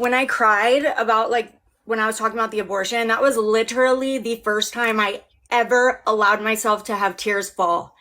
When I cried about like when I was talking about the abortion, that was literally the first time I ever allowed myself to have tears fall.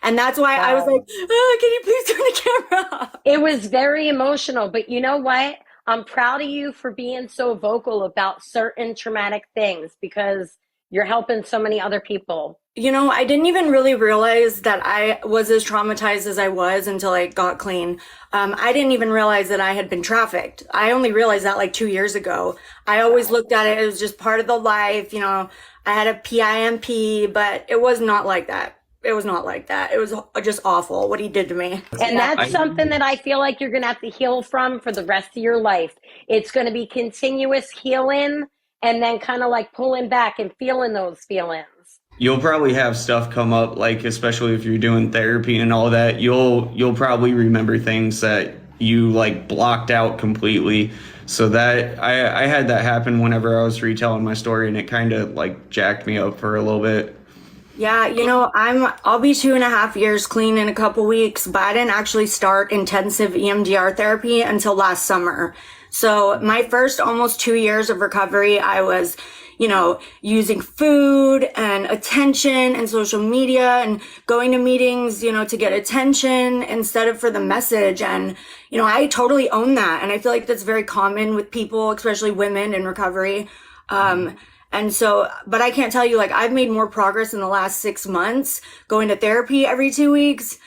And that's why I was like, Wow. oh, can you please turn the camera off? It was very emotional, but you know what? I'm proud of you for being so vocal about certain traumatic things because you're helping so many other people. I didn't even really realize that I was as traumatized as I was until I got clean. I didn't even realize that I had been trafficked. I only realized that like 2 years ago. I always Wow. looked at it as just part of the life. I had a PIMP, but it was not like that. It was not like that. It was just awful what he did to me. And Yeah. that's something that I feel like you're going to have to heal from for the rest of your life. It's going to be continuous healing and then kind of like pulling back and feeling those feelings. You'll probably have stuff come up, like especially if you're doing therapy and all that. You'll probably remember things that you like blocked out completely. So that I had that happen whenever I was retelling my story, and it kind of like jacked me up for a little bit. Yeah, I'll be 2.5 years clean in a couple weeks, but I didn't actually start intensive EMDR therapy until last summer. So my first almost 2 years of recovery, I was, using food and attention and social media and going to meetings, to get attention instead of for the message. And, I totally own that. And I feel like that's very common with people, especially women in recovery. And so, but I can't tell you, like, I've made more progress in the last 6 months going to therapy every 2 weeks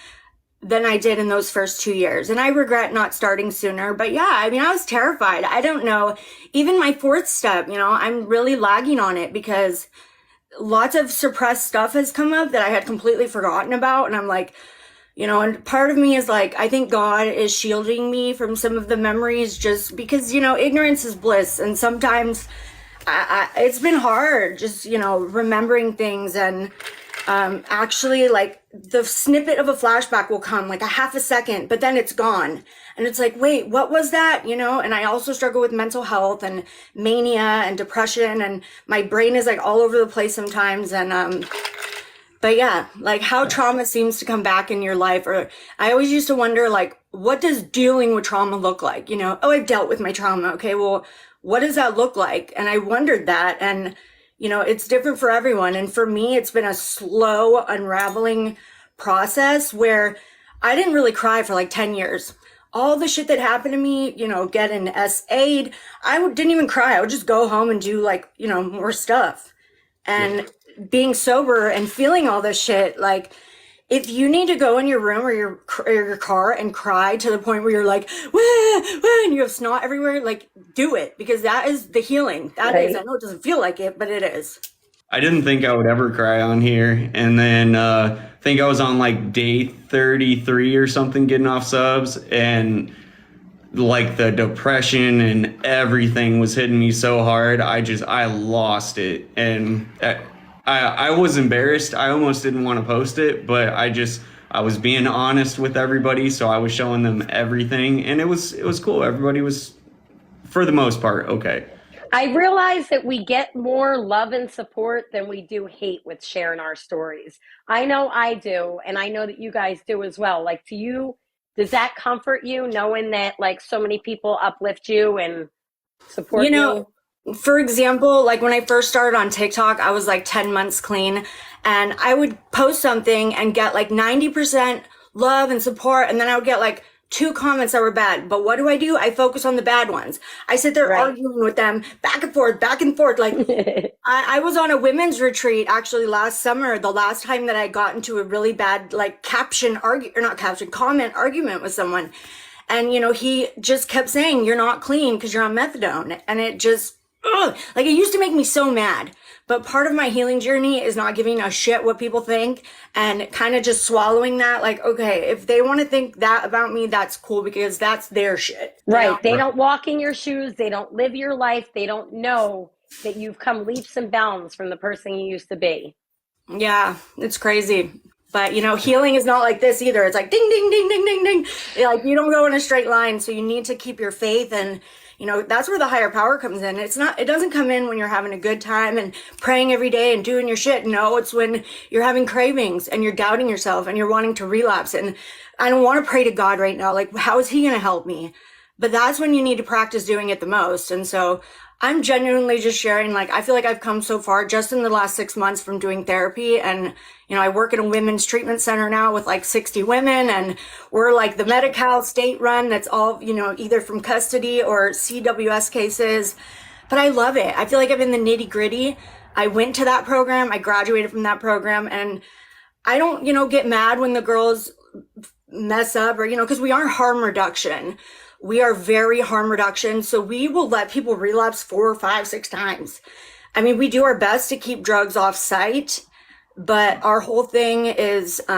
than I did in those first 2 years. And I regret not starting sooner. But yeah, I mean, I was terrified. I don't know. Even my fourth step, I'm really lagging on it because lots of suppressed stuff has come up that I had completely forgotten about. And I'm like, and part of me is like, I think God is shielding me from some of the memories just because, ignorance is bliss. And sometimes it's been hard just, remembering things and actually like the snippet of a flashback will come like a half a second, but then it's gone. And it's like, wait, what was that? And I also struggle with mental health and mania and depression, and my brain is like all over the place sometimes. And but yeah, like how trauma seems to come back in your life. Or I always used to wonder, like, what does dealing with trauma look like? Oh, I've dealt with my trauma. Okay, well, what does that look like? And I wondered that. And, it's different for everyone. And for me, it's been a slow unraveling process where I didn't really cry for like 10 years. All the shit that happened to me, get an S-aid, didn't even cry. I would just go home and do like, more stuff. And being sober and feeling all this shit, like, if you need to go in your room or your car and cry to the point where you're like, wah, wah, and you have snot everywhere, like, do it, because that is the healing. That is. I know it doesn't feel like it, but it is. I didn't think I would ever cry on here, and then I think I was on like day 33 or something getting off subs, and like the depression and everything was hitting me so hard. I lost it, and I was embarrassed. I almost didn't want to post it, but I was being honest with everybody, so I was showing them everything, and it was cool. Everybody was, for the most part, okay. I realize that we get more love and support than we do hate with sharing our stories. I know I do, and I know that you guys do as well. Like, to you, does that comfort you knowing that like so many people uplift you and support you? For example, like when I first started on TikTok, I was like 10 months clean, and I would post something and get like 90% love and support. And then I would get like 2 comments that were bad. But what do? I focus on the bad ones. I sit there arguing with them back and forth, back and forth. Like I was on a women's retreat actually last summer, the last time that I got into a really bad like comment argument with someone. And, he just kept saying, you're not clean because you're on methadone. And it just, like, it used to make me so mad. But part of my healing journey is not giving a shit what people think and kind of just swallowing that. Like, okay, if they want to think that about me, that's cool because that's their shit. Right. They don't walk in your shoes. They don't live your life. They don't know that you've come leaps and bounds from the person you used to be. Yeah, it's crazy. But, healing is not like this either. It's like ding, ding, ding, ding, ding, ding. Like, you don't go in a straight line. So you need to keep your faith. And, that's where the higher power comes in. It doesn't come in when you're having a good time and praying every day and doing your shit. No, it's when you're having cravings and you're doubting yourself and you're wanting to relapse. And I don't want to pray to God right now. Like, how is he going to help me? but that's when you need to practice doing it the most. And so I'm genuinely just sharing, like, I feel like I've come so far just in the last 6 months from doing therapy. And, I work at a women's treatment center now with like 60 women, and we're like the Medi-Cal state run that's all, either from custody or CWS cases. But I love it. I feel like I'm in the nitty gritty. I went to that program. I graduated from that program, and I don't, get mad when the girls mess up or, because we aren't harm reduction. We are very harm reduction. So we will let people relapse 4, 5, 6 times. I mean, we do our best to keep drugs off site, but our whole thing is, we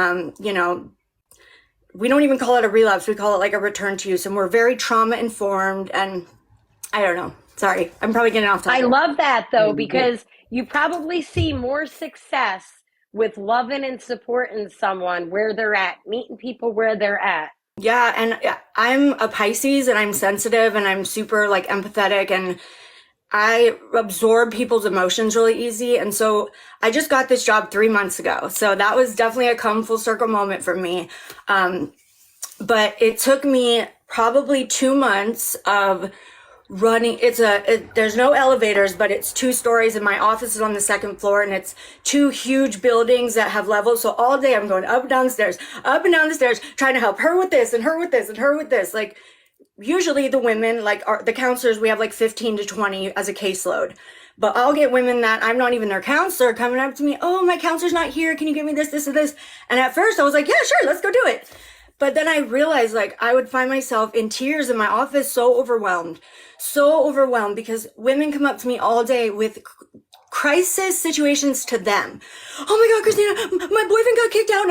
don't even call it a relapse. We call it like a return to use. And we're very trauma informed. And I don't know. Sorry, I'm probably getting off topic. I love that though, because you probably see more success with loving and supporting someone where they're at, meeting people where they're at. Yeah, and I'm a Pisces, and I'm sensitive, and I'm super like empathetic, and I absorb people's emotions really easy. And so I just got this job 3 months ago. So that was definitely a come full circle moment for me. But it took me probably 2 months of running. There's no elevators, but it's 2 stories, and my office is on the 2nd floor, and it's 2 huge buildings that have levels. So all day I'm going up and down the stairs, trying to help her with this and her with this and her with this. Like, usually the women, like the counselors, we have like 15 to 20 as a caseload. But I'll get women that I'm not even their counselor coming up to me. Oh, my counselor's not here. Can you give me this, this, and this? And at first I was like, yeah, sure, let's go do it. But then I realized, like, I would find myself in tears in my office, so overwhelmed because women come up to me all day with crisis situations to them. Oh my God, Christina, my boyfriend got kicked out,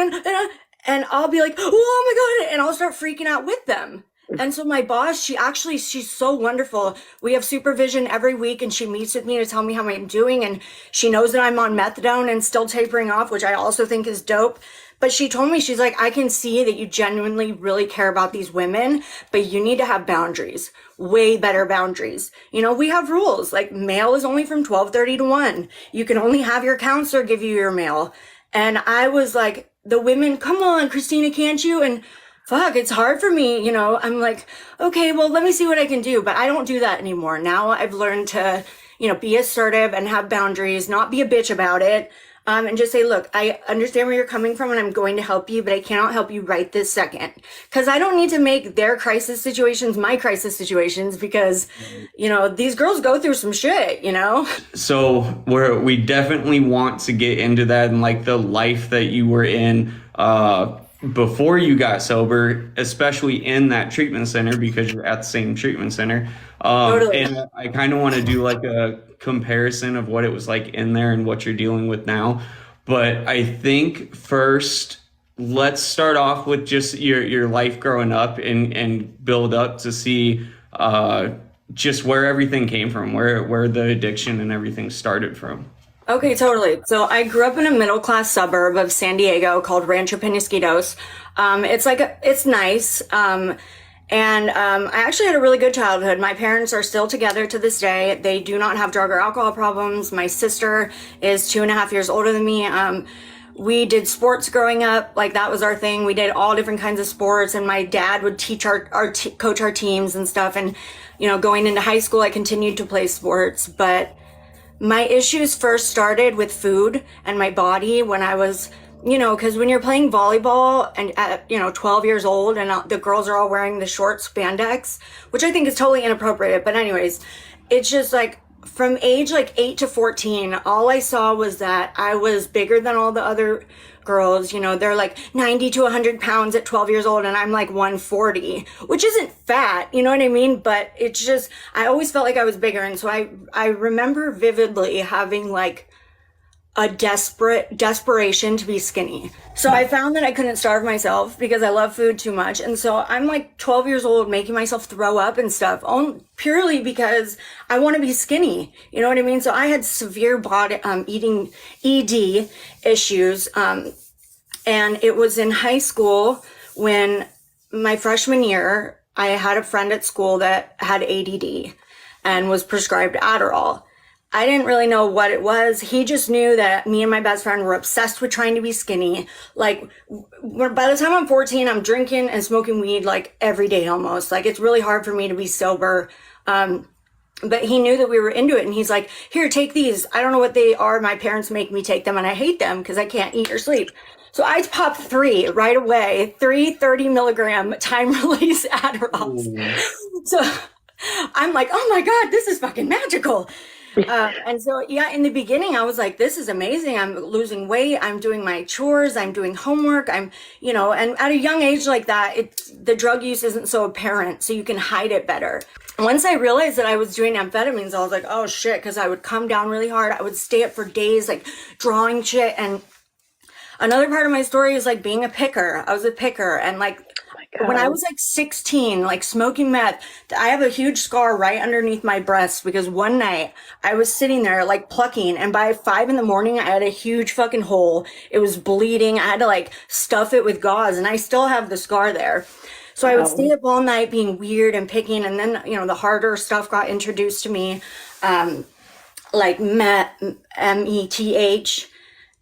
and I'll be like, oh my God, and I'll start freaking out with them. And so my boss, she's so wonderful. We have supervision every week, and she meets with me to tell me how I'm doing. And she knows that I'm on methadone and still tapering off, which I also think is dope. But she told me, she's like, I can see that you genuinely really care about these women, but you need to have boundaries, way better boundaries. We have rules, like mail is only from 12:30 to 1. You can only have your counselor give you your mail. And I was like, the women, come on, Christina, can't you? And fuck, it's hard for me. I'm like, okay, well, let me see what I can do. But I don't do that anymore. Now I've learned to, be assertive and have boundaries, not be a bitch about it. And just say, look, I understand where you're coming from, and I'm going to help you, but I cannot help you right this second. Because I don't need to make their crisis situations my crisis situations, because, these girls go through some shit, So we definitely want to get into that, and like the life that you were in before you got sober, especially in that treatment center, because you're at the same treatment center. Totally. And I kind of want to do like a comparison of what it was like in there and what you're dealing with now. But I think first, let's start off with just your life growing up and build up to see just where everything came from, where the addiction and everything started from. Okay, totally. So I grew up in a middle-class suburb of San Diego called Rancho Penasquitos. It's nice. And I actually had a really good childhood. My parents are still together to this day. They do not have drug or alcohol problems. My sister is 2.5 years older than me. We did sports growing up. Like, that was our thing. We did all different kinds of sports, and my dad would teach coach our teams and stuff. And, going into high school, I continued to play sports, but my issues first started with food and my body when I was, because when you're playing volleyball and at, 12 years old, and the girls are all wearing the short spandex, which I think is totally inappropriate. But anyways, it's just like from age like 8 to 14, all I saw was that I was bigger than all the other girls. They're like 90 to 100 pounds at 12 years old, and I'm like 140, which isn't fat, you know what I mean? But it's just, I always felt like I was bigger. And so I remember vividly having like a desperation to be skinny. So I found that I couldn't starve myself because I love food too much. And so I'm like 12 years old making myself throw up and stuff, purely because I want to be skinny. You know what I mean? So I had severe body, eating ED issues. And it was in high school when my freshman year, I had a friend at school that had ADD and was prescribed Adderall. I didn't really know what it was. He just knew that me and my best friend were obsessed with trying to be skinny. Like, by the time I'm 14, I'm drinking and smoking weed like every day almost. Like, it's really hard for me to be sober. But he knew that we were into it, and he's like, here, take these. I don't know what they are. My parents make me take them, and I hate them because I can't eat or sleep. So I popped 3 right away, 3 30-milligram time-release Adderalls. So I'm like, oh my God, this is fucking magical. And so, yeah, in the beginning, I was like, this is amazing. I'm losing weight. I'm doing my chores. I'm doing homework. I'm, and at a young age like that, the drug use isn't so apparent, so you can hide it better. Once I realized that I was doing amphetamines, I was like, oh shit, because I would come down really hard. I would stay up for days, like drawing shit. And another part of my story is like being a picker. I was a picker, and like, when I was like 16, like smoking meth, I have a huge scar right underneath my breast because one night I was sitting there like plucking, and by 5 in the morning, I had a huge fucking hole. It was bleeding. I had to like stuff it with gauze, and I still have the scar there. So I would stay up all night being weird and picking, and then, the harder stuff got introduced to me, like meth, METH.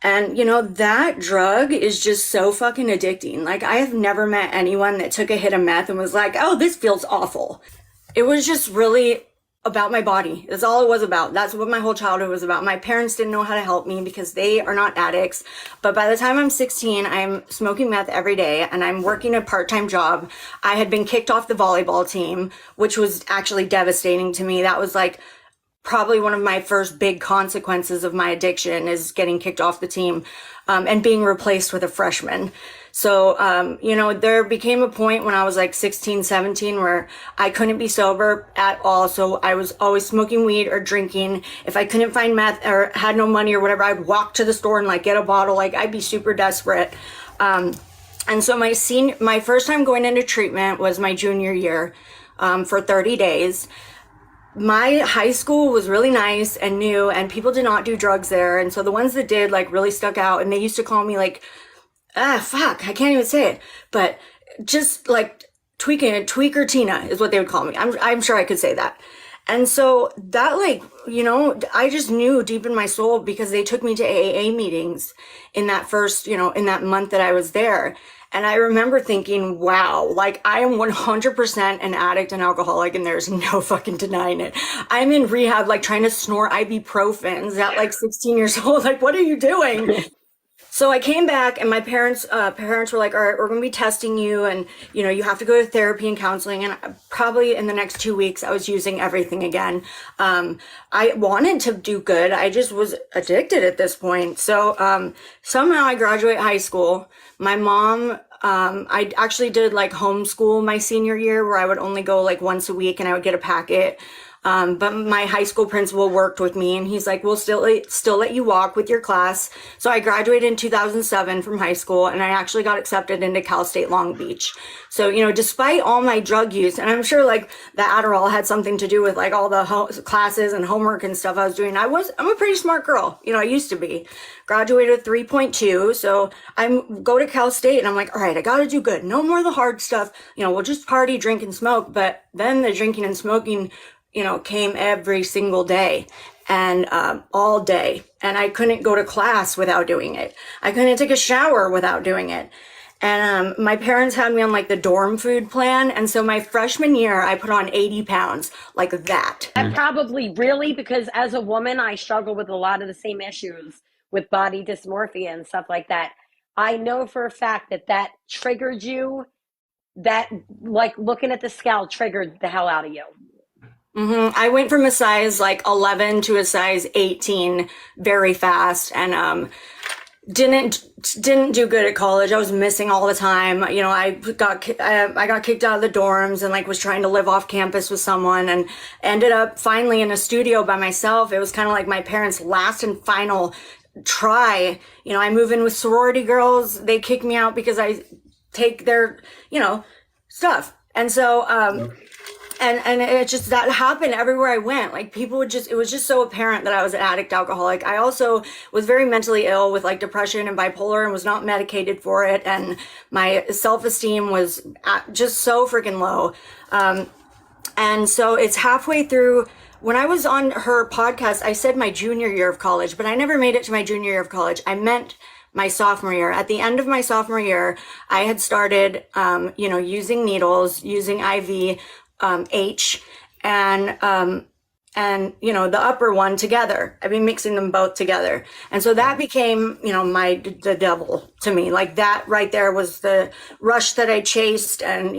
And, that drug is just so fucking addicting. Like, I have never met anyone that took a hit of meth and was like, oh, this feels awful. It was just really about my body. That's all it was about. That's what my whole childhood was about. My parents didn't know how to help me because they are not addicts. But by the time I'm 16, I'm smoking meth every day, and I'm working a part-time job. I had been kicked off the volleyball team, which was actually devastating to me. That was like probably one of my first big consequences of my addiction, is getting kicked off the team, and being replaced with a freshman. So, there became a point when I was like 16, 17 where I couldn't be sober at all. So I was always smoking weed or drinking. If I couldn't find meth or had no money or whatever, I'd walk to the store and like get a bottle. Like, I'd be super desperate. And so my first time going into treatment was my junior year, for 30 days. My high school was really nice and new, and people did not do drugs there. And so the ones that did like really stuck out, and they used to call me like, I can't even say it, but just like tweaker Tina is what they would call me. I'm sure I could say that. And so that I just knew deep in my soul, because they took me to AA meetings in that first, in that month that I was there. And I remember thinking, wow, like, I am 100% an addict and alcoholic, and there's no fucking denying it. I'm in rehab, like trying to snort ibuprofens at like 16 years old. Like, what are you doing? So I came back, and my parents were like, all right, we're going to be testing you, and, you have to go to therapy and counseling. And probably in the next 2 weeks, I was using everything again. I wanted to do good. I just was addicted at this point. So somehow I graduate high school. My mom, I actually did like homeschool my senior year, where I would only go like once a week, and I would get a packet. But my high school principal worked with me, and he's like, we'll still let you walk with your class. So I graduated in 2007 from high school, and I actually got accepted into Cal State Long Beach. So, despite all my drug use, and I'm sure like the Adderall had something to do with like all the classes and homework and stuff I was doing. I'm a pretty smart girl. I used to be. Graduated with 3.2. So I go to Cal State, and I'm like, all right, I got to do good. No more of the hard stuff. We'll just party, drink, and smoke. But then the drinking and smoking, came every single day, and all day. And I couldn't go to class without doing it. I couldn't take a shower without doing it. And my parents had me on like the dorm food plan. And so my freshman year, I put on 80 pounds, like that. That probably really, because as a woman, I struggle with a lot of the same issues with body dysmorphia and stuff like that. I know for a fact that triggered you, that like looking at the scale triggered the hell out of you. Mm-hmm. I went from a size like 11 to a size 18 very fast, and didn't do good at college. I was missing all the time. I got kicked out of the dorms, and like was trying to live off campus with someone, and ended up finally in a studio by myself. It was kind of like my parents' last and final try. I move in with sorority girls. They kick me out because I take their, stuff. And so, and it just, that happened everywhere I went. Like, people would it was just so apparent that I was an addict alcoholic. I also was very mentally ill with like depression and bipolar, and was not medicated for it. And my self-esteem was just so freaking low. And so it's halfway through when I was on her podcast, I said my junior year of college, but I never made it to my junior year of college. I meant my sophomore year. At the end of my sophomore year, I had started, using needles, using IV, H, and the upper one together. I've been mixing them both together. And so that became, the devil to me. Like that right there was the rush that I chased and,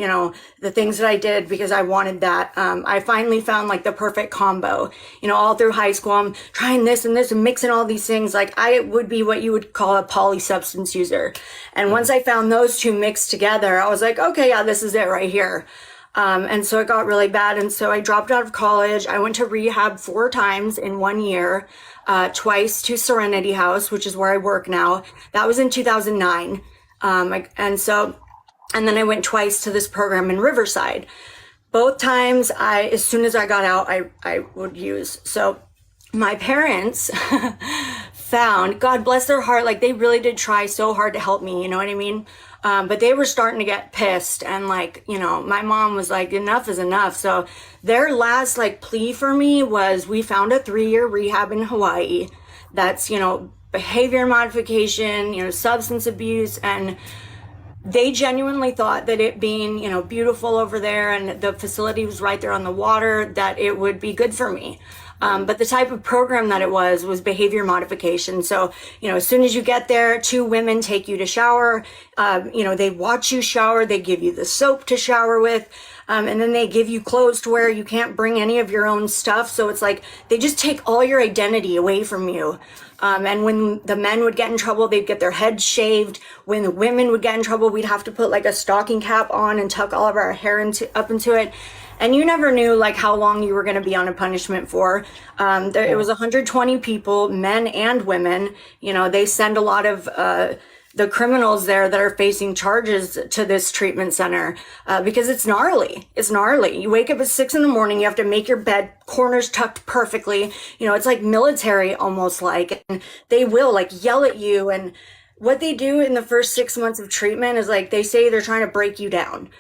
the things that I did because I wanted that. I finally found like the perfect combo, all through high school. I'm trying this and mixing all these things. Like I would be what you would call a polysubstance user. And once I found those two mixed together, I was like, okay, yeah, this is it right here. And so it got really bad. And so I dropped out of college. I went to rehab 4 times in 1 year, twice to Serenity House, which is where I work now. That was in 2009. And then I went twice to this program in Riverside. Both times as soon as I got out, I would use. So my parents found, God bless their heart, like they really did try so hard to help me, you know what I mean? But they were starting to get pissed and my mom was like, enough is enough. So their last plea for me was we found a 3-year rehab in Hawaii. That's, behavior modification, substance abuse. And they genuinely thought that it being, beautiful over there and the facility was right there on the water, that it would be good for me. But the type of program that it was behavior modification. So, as soon as you get there, 2 women take you to shower. They watch you shower. They give you the soap to shower with. And then they give you clothes to wear. You can't bring any of your own stuff. So it's like they just take all your identity away from you. And when the men would get in trouble, they'd get their heads shaved. When the women would get in trouble, we'd have to put a stocking cap on and tuck all of our hair up into it. And you never knew how long you were going to be on a punishment for. It was 120 people, men and women. They send a lot of the criminals there that are facing charges to this treatment center because it's gnarly. It's gnarly. You wake up at 6 a.m. You have to make your bed, corners tucked perfectly. It's like military almost and they will yell at you. And what they do in the first 6 months of treatment is they say they're trying to break you down,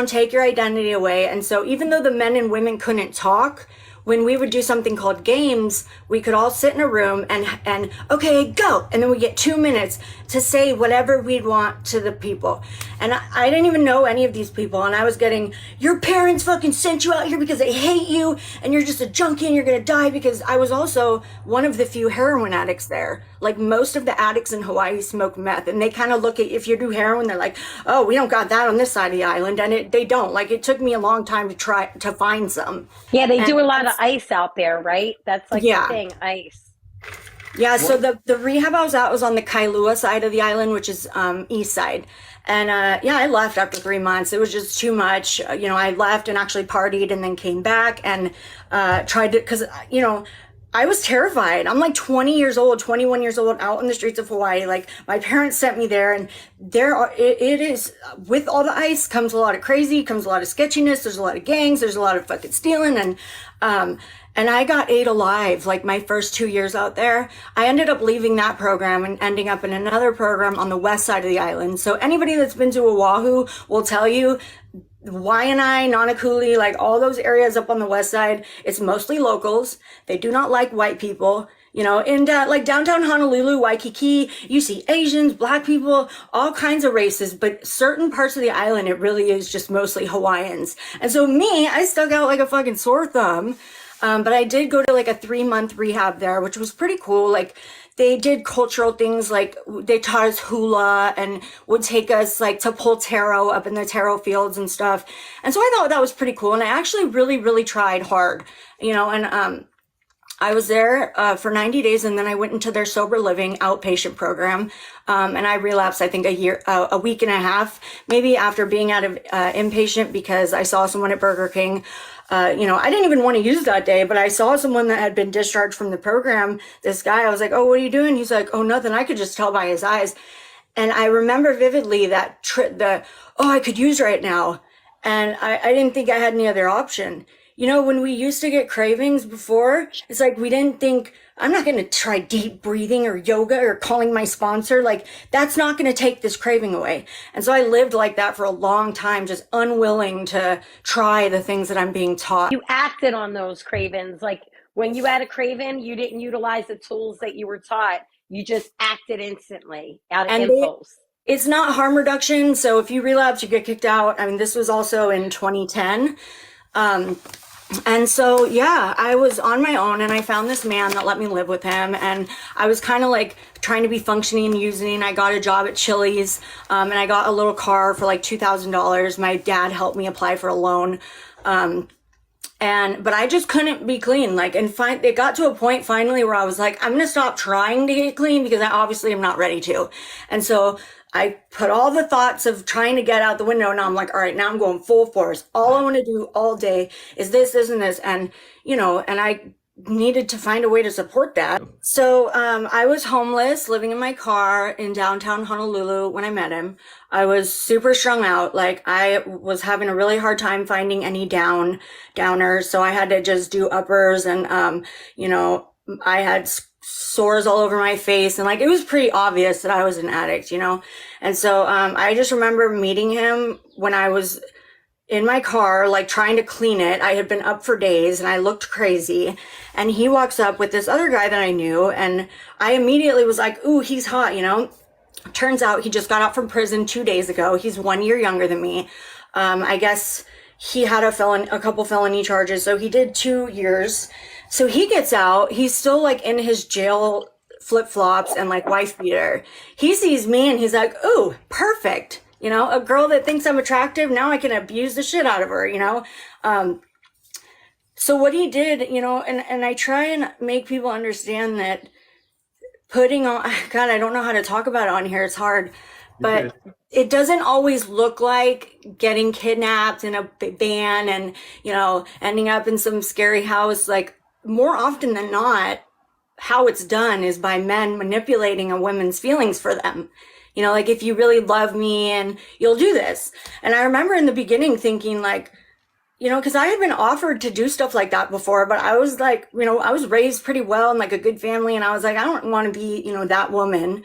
take your identity away. And so even though the men and women couldn't talk, when we would do something called games, we could all sit in a room and okay, go. And then we get 2 minutes to say whatever we'd want to the people. And I didn't even know any of these people. And I was getting, your parents fucking sent you out here because they hate you and you're just a junkie and you're going to die, because I was also one of the few heroin addicts there. Most of the addicts in Hawaii smoke meth, and they kind of look at, if you do heroin, they're like, oh, we don't got that on this side of the island. And they don't. It took me a long time to try to find some. Yeah, they do a lot of ice out there, right? That's the thing, ice. Yeah, so the rehab I was at was on the Kailua side of the island, which is east side. And I left after 3 months. It was just too much. I left and actually partied and then came back and tried to, because, I was terrified. I'm 20 years old, 21 years old, out in the streets of Hawaii. My parents sent me there, and it is, with all the ice comes a lot of crazy, comes a lot of sketchiness. There's a lot of gangs. There's a lot of fucking stealing. And I got ate alive, my first 2 years out there. I ended up leaving that program and ending up in another program on the west side of the island. So anybody that's been to Oahu will tell you, Waianae, Nanakuli, all those areas up on the west side, it's mostly locals. They do not like white people. In downtown Honolulu, Waikiki, you see Asians, black people, all kinds of races, but certain parts of the island, it really is just mostly Hawaiians. And so I stuck out like a fucking sore thumb. But I did go to a 3-month rehab there, which was pretty cool. They did cultural things, they taught us hula and would take us to pull taro up in the taro fields and stuff. And so I thought that was pretty cool. And I actually really, really tried hard, and I was there for 90 days, and then I went into their sober living outpatient program. And I relapsed, I think, a week and a half, maybe, after being out of inpatient, because I saw someone at Burger King. I didn't even want to use that day, but I saw someone that had been discharged from the program. This guy, I was like, oh, what are you doing? He's like, oh, nothing. I could just tell by his eyes. And I remember vividly that I could use right now. And I didn't think I had any other option. you know, when we used to get cravings before, it's like we didn't think, I'm not going to try deep breathing or yoga or calling my sponsor. Like, that's not going to take this craving away. And so I lived like that for a long time, just unwilling to try the things that I'm being taught. You acted on those cravings. Like when you had a craving, you didn't utilize the tools that you were taught. You just acted instantly out of And impulse. it's not harm reduction. So if you relapse, you get kicked out. I mean, this was also in 2010. And so, yeah, I was on my own and I found this man that let me live with him. And I was kind of like trying to be functioning and using. I got a job at Chili's, and I got a little car for like $2,000. My dad helped me apply for a loan. But I just couldn't be clean. Like, and it got to a point finally where I was like, I'm going to stop trying to get clean because I obviously am not ready to. And so I put all the thoughts of trying to get out the window. Now I'm like, all right, now I'm going full force. All I want to do all day is this, this, and this. And, you know, and I needed to find a way to support that. So, I was homeless, living in my car in downtown Honolulu when I met him. I was super strung out. Like, I was having a really hard time finding any downers. So I had to just do uppers and, you know, I had sores all over my face, and like it was pretty obvious that I was an addict, you know. And so I just remember meeting him when I was in my car, like trying to clean it. I had been up for days and I looked crazy, and he walks up with this other guy that I knew, and I immediately was like, ooh, he's hot, you know. Turns out he just got out from prison 2 days ago. He's 1 year younger than me. I guess he had a couple felony charges, so he did 2 years. So he gets out, he's still like in his jail flip-flops and like wife beater. He sees me and he's like, ooh, perfect. You know, a girl that thinks I'm attractive, now I can abuse the shit out of her, you know? So what he did, you know, and I try and make people understand that putting on, God, I don't know how to talk about it on here. It's hard, but it doesn't always look like getting kidnapped in a van and, you know, ending up in some scary house. Like, more often than not, how it's done is by men manipulating a woman's feelings for them. You know, like, if you really love me and you'll do this. And I remember in the beginning thinking like, you know, because I had been offered to do stuff like that before, but I was like, you know, I was raised pretty well in like a good family, and I was like, I don't want to be, you know, that woman.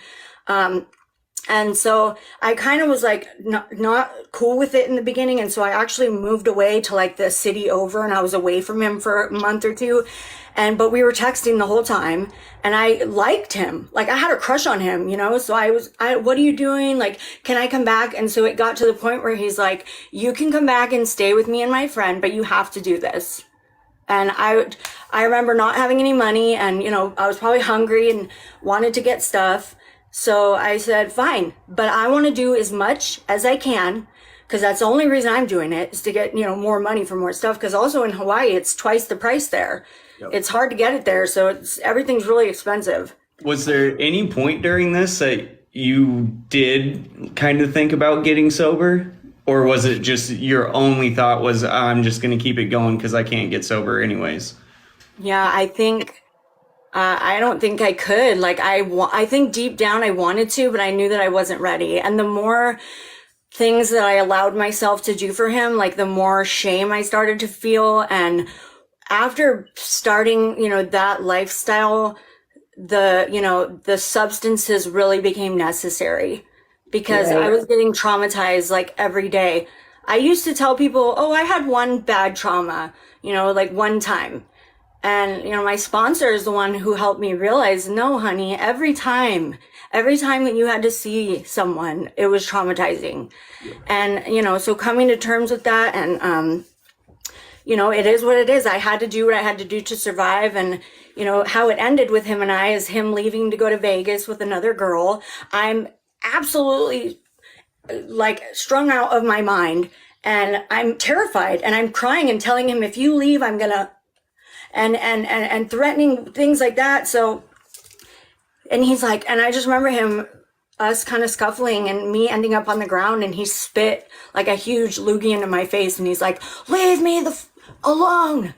And so I kind of was like not cool with it in the beginning. And so I actually moved away to like the city over, and I was away from him for a month or two. But we were texting the whole time, and I liked him. Like, I had a crush on him, you know? So what are you doing? Like, can I come back? And so it got to the point where he's like, you can come back and stay with me and my friend, but you have to do this. And I remember not having any money, and, you know, I was probably hungry and wanted to get stuff. So I said, fine, but I want to do as much as I can, because that's the only reason I'm doing it, is to get, you know, more money for more stuff. Because also in Hawaii, it's twice the price there. Yep. It's hard to get it there, so everything's really expensive. Was there any point during this that you did kind of think about getting sober? Or was it just your only thought was, I'm just going to keep it going because I can't get sober anyways? Yeah, I think... I don't think I could. Like, I think deep down I wanted to, but I knew that I wasn't ready. And the more things that I allowed myself to do for him, like, the more shame I started to feel. And after starting, you know, that lifestyle, the substances really became necessary, because I was getting traumatized like every day. I used to tell people, oh, I had one bad trauma, you know, like one time. And, you know, my sponsor is the one who helped me realize, no, honey, every time that you had to see someone, it was traumatizing. Yeah. And, you know, so coming to terms with that, and, you know, it is what it is. I had to do what I had to do to survive. And, you know, how it ended with him and I is him leaving to go to Vegas with another girl. I'm absolutely like strung out of my mind, and I'm terrified, and I'm crying and telling him, if you leave, I'm gonna, and threatening things like that. So, and he's like, and I just remember us kind of scuffling and me ending up on the ground, and he spit like a huge loogie into my face, and he's like, leave me alone.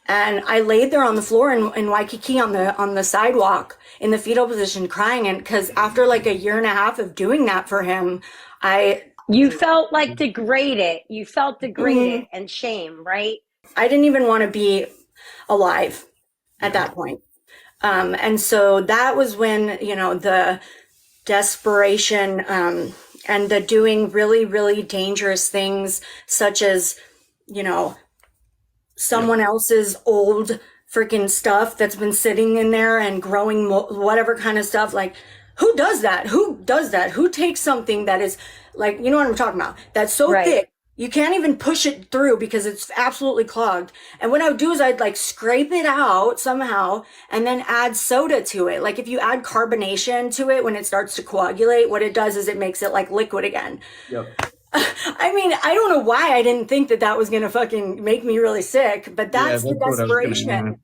And I laid there on the floor in Waikiki on the sidewalk in the fetal position crying. And because after like a year and a half of doing that for him, you felt like degraded. You felt degraded and shame, right? I didn't even want to be alive at that point. And so that was when, you know, the desperation, and the doing really, really dangerous things, such as, you know, someone else's old freaking stuff that's been sitting in there and growing whatever kind of stuff. Like, who does that? Who does that? Who takes something that is like, you know what I'm talking about? That's so thick. You can't even push it through because it's absolutely clogged. And what I would do is I'd like scrape it out somehow and then add soda to it. Like if you add carbonation to it when it starts to coagulate, what it does is it makes it like liquid again. Yep. I mean, I don't know why I didn't think that that was going to fucking make me really sick, but that's the desperation.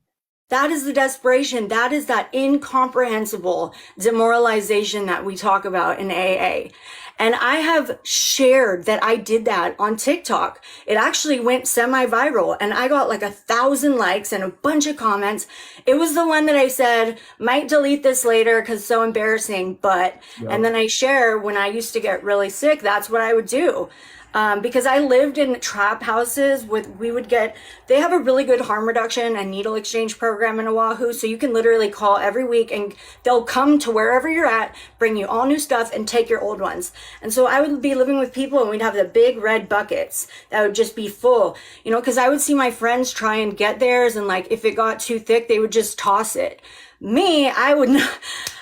That is the desperation. That is that incomprehensible demoralization that we talk about in AA. And I have shared that I did that on TikTok. It actually went semi-viral and I got like 1,000 likes and a bunch of comments. It was the one that I said, might delete this later because it's so embarrassing, but, and then I share when I used to get really sick, that's what I would do. Because I lived in trap houses they have a really good harm reduction and needle exchange program in Oahu. So you can literally call every week and they'll come to wherever you're at, bring you all new stuff and take your old ones. And so I would be living with people and we'd have the big red buckets that would just be full, you know, because I would see my friends try and get theirs and like if it got too thick, they would just toss it. Me, I would not,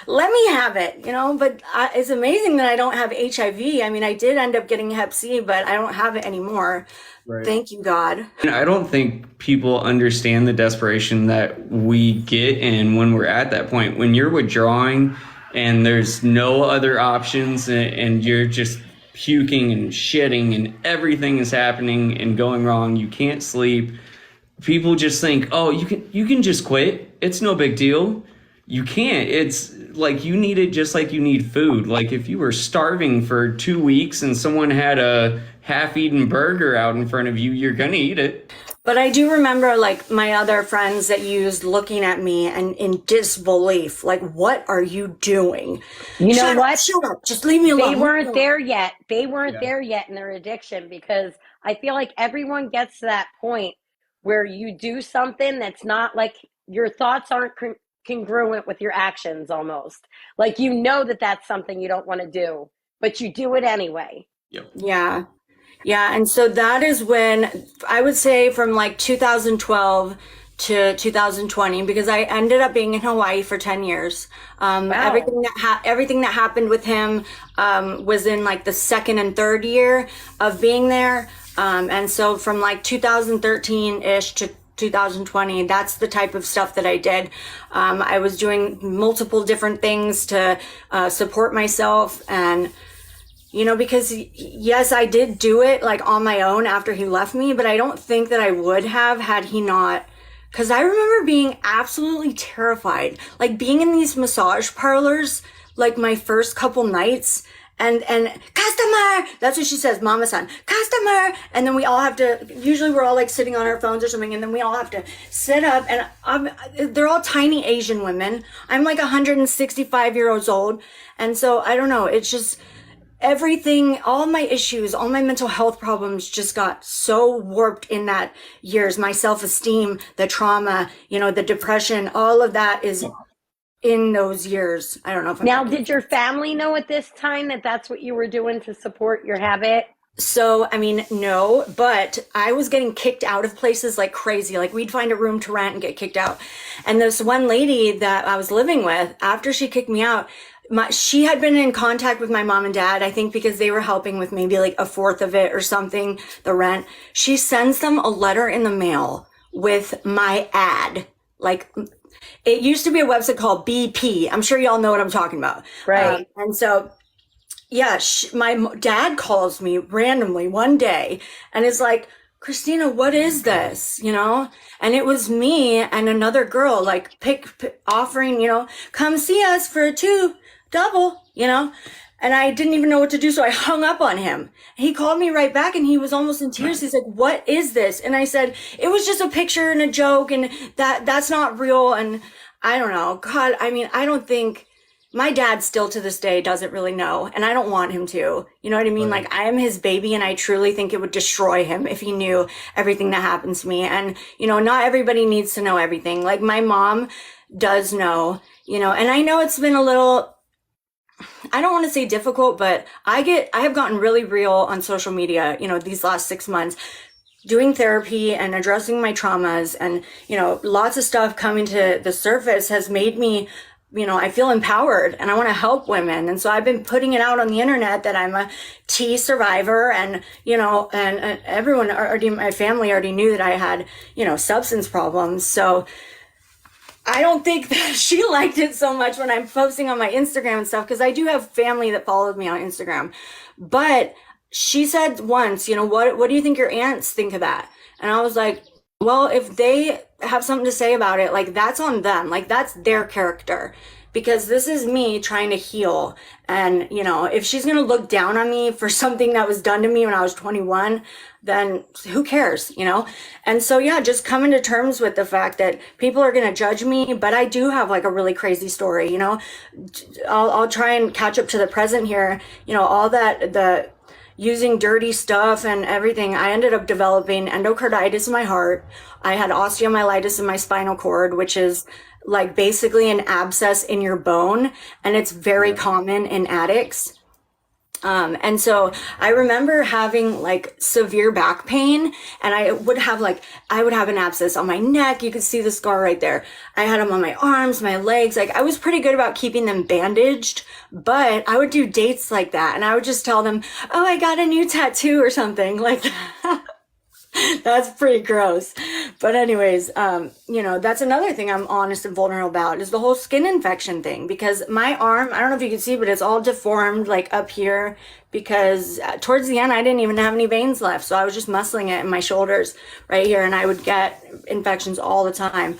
let me have it, you know, but it's amazing that I don't have HIV. I mean, I did end up getting Hep C, but I don't have it anymore. Right. Thank you, God. And I don't think people understand the desperation that we get in when we're at that point. When you're withdrawing and there's no other options and you're just puking and shitting and everything is happening and going wrong, you can't sleep. People just think, oh, you can just quit. It's no big deal. You can't. It's like you need it just like you need food. Like if you were starving for 2 weeks and someone had a half-eaten burger out in front of you, you're going to eat it. But I do remember like my other friends that used looking at me and in disbelief, like, what are you doing? You know what? Shut up. Just leave me alone. They weren't there yet. They weren't there yet in their addiction because I feel like everyone gets to that point where you do something that's not like your thoughts aren't congruent with your actions almost. Like, you know that that's something you don't want to do, but you do it anyway. Yep. Yeah. Yeah. And so that is when I would say from like 2012 to 2020, because I ended up being in Hawaii for 10 years. Wow. Everything that happened with him was in like the second and third year of being there. And so from like 2013-ish to 2020, that's the type of stuff that I did. I was doing multiple different things to support myself and, you know, because yes, I did do it like on my own after he left me, but I don't think that I would have had he not. Because I remember being absolutely terrified, like being in these massage parlors, like my first couple nights. And customer, that's what she says, mama-san, customer. And then we all have to, usually we're all like sitting on our phones or something. And then we all have to sit up and they're all tiny Asian women. I'm like 165 years old. And so I don't know. It's just everything, all my issues, all my mental health problems just got so warped in that years. My self-esteem, the trauma, you know, the depression, all of that is in those years. I don't know if now, did your family know at this time that that's what you were doing to support your habit? So, I mean, no, but I was getting kicked out of places like crazy. Like we'd find a room to rent and get kicked out. And this one lady that I was living with, after she kicked me out, she had been in contact with my mom and dad, I think because they were helping with maybe like a fourth of it or something, the rent. She sends them a letter in the mail with my ad. Like, it used to be a website called BP. I'm sure y'all know what I'm talking about. Right. And so, yeah, my dad calls me randomly one day and is like, Christina, what is this? You know? And it was me and another girl, like offering, you know, come see us for $2 double, you know? And I didn't even know what to do. So I hung up on him. He called me right back and he was almost in tears. He's like, what is this? And I said, it was just a picture and a joke and that's not real. And I don't know. God, I mean, I don't think my dad still to this day doesn't really know, and I don't want him to. You know what I mean? Right. Like, I am his baby, and I truly think it would destroy him if he knew everything that happens to me. And, not everybody needs to know everything. Like, my mom does know, and I know it's been a little, I don't want to say difficult, but I have gotten really real on social media, these last 6 months, doing therapy and addressing my traumas, and, lots of stuff coming to the surface has made me, I feel empowered, and I want to help women. And so I've been putting it out on the internet that I'm a T survivor, and, and everyone already, my family already knew that I had, substance problems. So I don't think that she liked it so much when I'm posting on my Instagram and stuff, because I do have family that followed me on Instagram. But she said once, what do you think your aunts think of that? And I was like, well, if they have something to say about it, like, that's on them. Like, that's their character, because this is me trying to heal. And, if she's going to look down on me for something that was done to me when I was 21, then who cares, And so, yeah, just coming to terms with the fact that people are going to judge me, but I do have like a really crazy story, I'll try and catch up to the present here, all that, the using dirty stuff and everything. I ended up developing endocarditis in my heart. I had osteomyelitis in my spinal cord, which is like basically an abscess in your bone, and it's very common in addicts. And so I remember having like severe back pain, and I would have an abscess on my neck. You could see the scar right there. I had them on my arms, my legs. Like, I was pretty good about keeping them bandaged, but I would do dates like that, and I would just tell them, oh, I got a new tattoo or something like that. That's pretty gross. But anyways, that's another thing I'm honest and vulnerable about, is the whole skin infection thing, because my arm, I don't know if you can see, but it's all deformed like up here, because towards the end, I didn't even have any veins left. So I was just muscling it in my shoulders right here, and I would get infections all the time.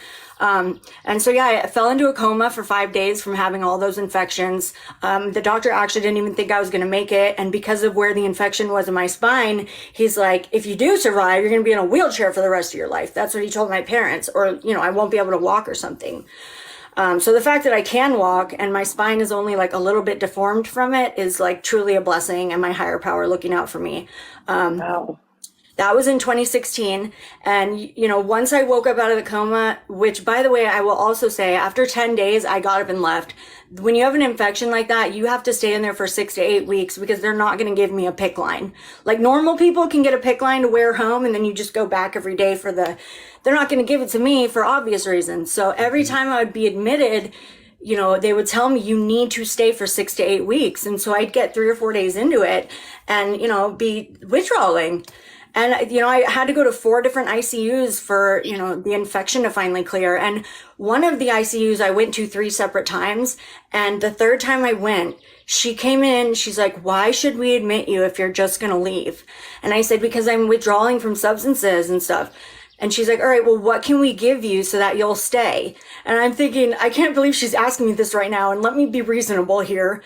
And so, yeah, I fell into a coma for 5 days from having all those infections. The doctor actually didn't even think I was going to make it. And because of where the infection was in my spine, he's like, if you do survive, you're going to be in a wheelchair for the rest of your life. That's what he told my parents, or, I won't be able to walk or something. So the fact that I can walk and my spine is only like a little bit deformed from it is like truly a blessing, and my higher power looking out for me. Wow. That was in 2016. And, once I woke up out of the coma, which, by the way, I will also say, after 10 days, I got up and left. When you have an infection like that, you have to stay in there for 6 to 8 weeks, because they're not going to give me a PICC line. Like, normal people can get a PICC line to wear home, and then you just go back every day they're not going to give it to me for obvious reasons. So every time I would be admitted, they would tell me you need to stay for 6 to 8 weeks. And so I'd get 3 or 4 days into it and, be withdrawing. And, I had to go to 4 different ICUs for, the infection to finally clear. And one of the ICUs I went to 3 separate times. And the third time I went, she came in, she's like, why should we admit you if you're just going to leave? And I said, because I'm withdrawing from substances and stuff. And she's like, all right, well, what can we give you so that you'll stay? And I'm thinking, I can't believe she's asking me this right now, and let me be reasonable here.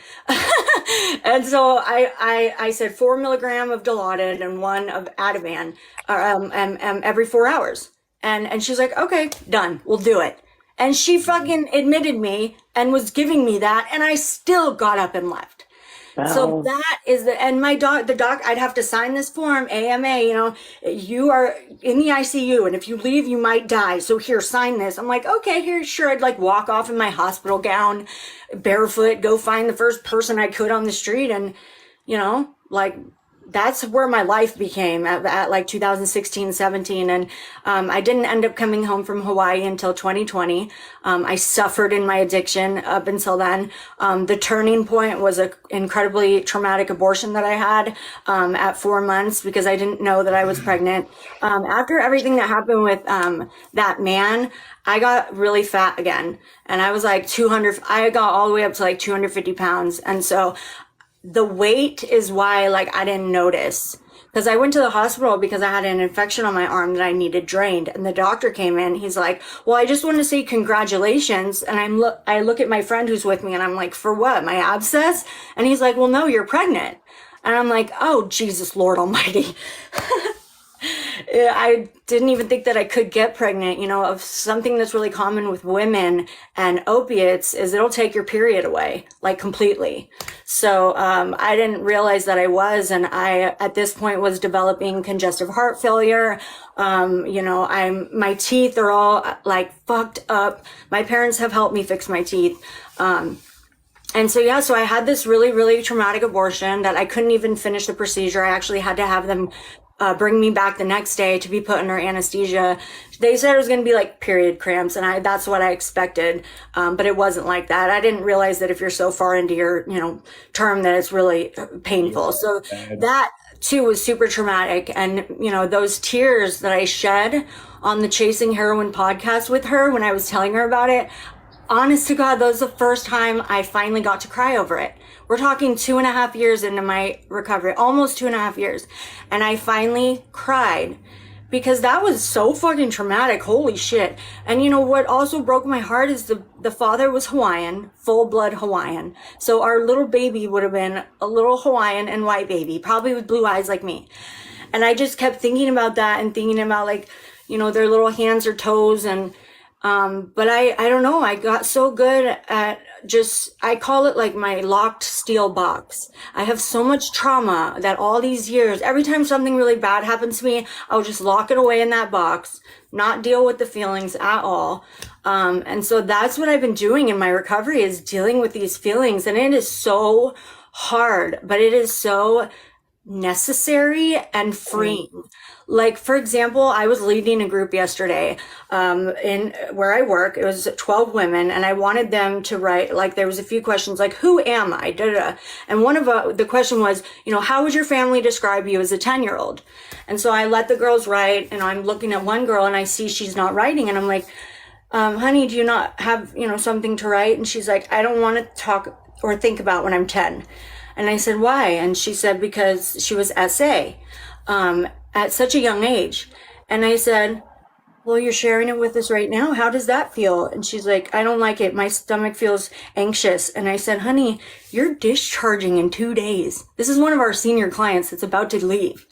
And so I said 4 milligram of Dilaudid and 1 of Ativan every 4 hours. And she's like, okay, done. We'll do it. And she fucking admitted me and was giving me that, and I still got up and left. So that is and the doc, I'd have to sign this form, AMA, you are in the ICU, and if you leave, you might die. So here, sign this. I'm like, okay, here, sure. I'd like walk off in my hospital gown, barefoot, go find the first person I could on the street. And, that's where my life became at like 2016, 17. And I didn't end up coming home from Hawaii until 2020. I suffered in my addiction up until then. The turning point was an incredibly traumatic abortion that I had at 4 months, because I didn't know that I was pregnant. After everything that happened with that man, I got really fat again. And I was like 200, I got all the way up to like 250 pounds. And so the weight is why, like, I didn't notice, because I went to the hospital because I had an infection on my arm that I needed drained. And the doctor came in. He's like, well, I just want to say congratulations. And I look at my friend who's with me, and I'm like, for what? My abscess? And he's like, well, no, you're pregnant. And I'm like, oh, Jesus, Lord Almighty. I didn't even think that I could get pregnant. Of something that's really common with women and opiates is it'll take your period away, like completely. So I didn't realize that I was, and I at this point was developing congestive heart failure. My teeth are all like fucked up. My parents have helped me fix my teeth. So I had this really, really traumatic abortion that I couldn't even finish the procedure. I actually had to have them bring me back the next day to be put under anesthesia. They said it was going to be like period cramps, and that's what I expected. But it wasn't like that. I didn't realize that if you're so far into your, term that it's really painful. So that too was super traumatic. And, those tears that I shed on the Chasing Heroin podcast with her when I was telling her about it, honest to God, that was the first time I finally got to cry over it. We're talking 2.5 years into my recovery, almost 2.5 years. And I finally cried because that was so fucking traumatic. Holy shit. And what also broke my heart is the father was Hawaiian, full blood Hawaiian. So our little baby would have been a little Hawaiian and white baby, probably with blue eyes like me. And I just kept thinking about that and thinking about their little hands or toes and but I don't know, I got so good at I call it like my locked steel box. I have so much trauma that all these years, every time something really bad happens to me, I'll just lock it away in that box, not deal with the feelings at all. And so that's what I've been doing in my recovery is dealing with these feelings. And it is so hard, but it is so necessary and freeing. Like, for example, I was leading a group yesterday in where I work. It was 12 women, and I wanted them to write, like, there was a few questions like, who am I? Da, da, da. And one of the question was, how would your family describe you as a 10-year-old? And so I let the girls write, and I'm looking at one girl, and I see she's not writing, and I'm like, honey, do you not have, something to write? And she's like, I don't want to talk or think about when I'm 10. And I said, why? And she said, because she was SA at such a young age. And I said, well, you're sharing it with us right now. How does that feel? And she's like, I don't like it. My stomach feels anxious. And I said, honey, you're discharging in 2 days. This is one of our senior clients that's about to leave.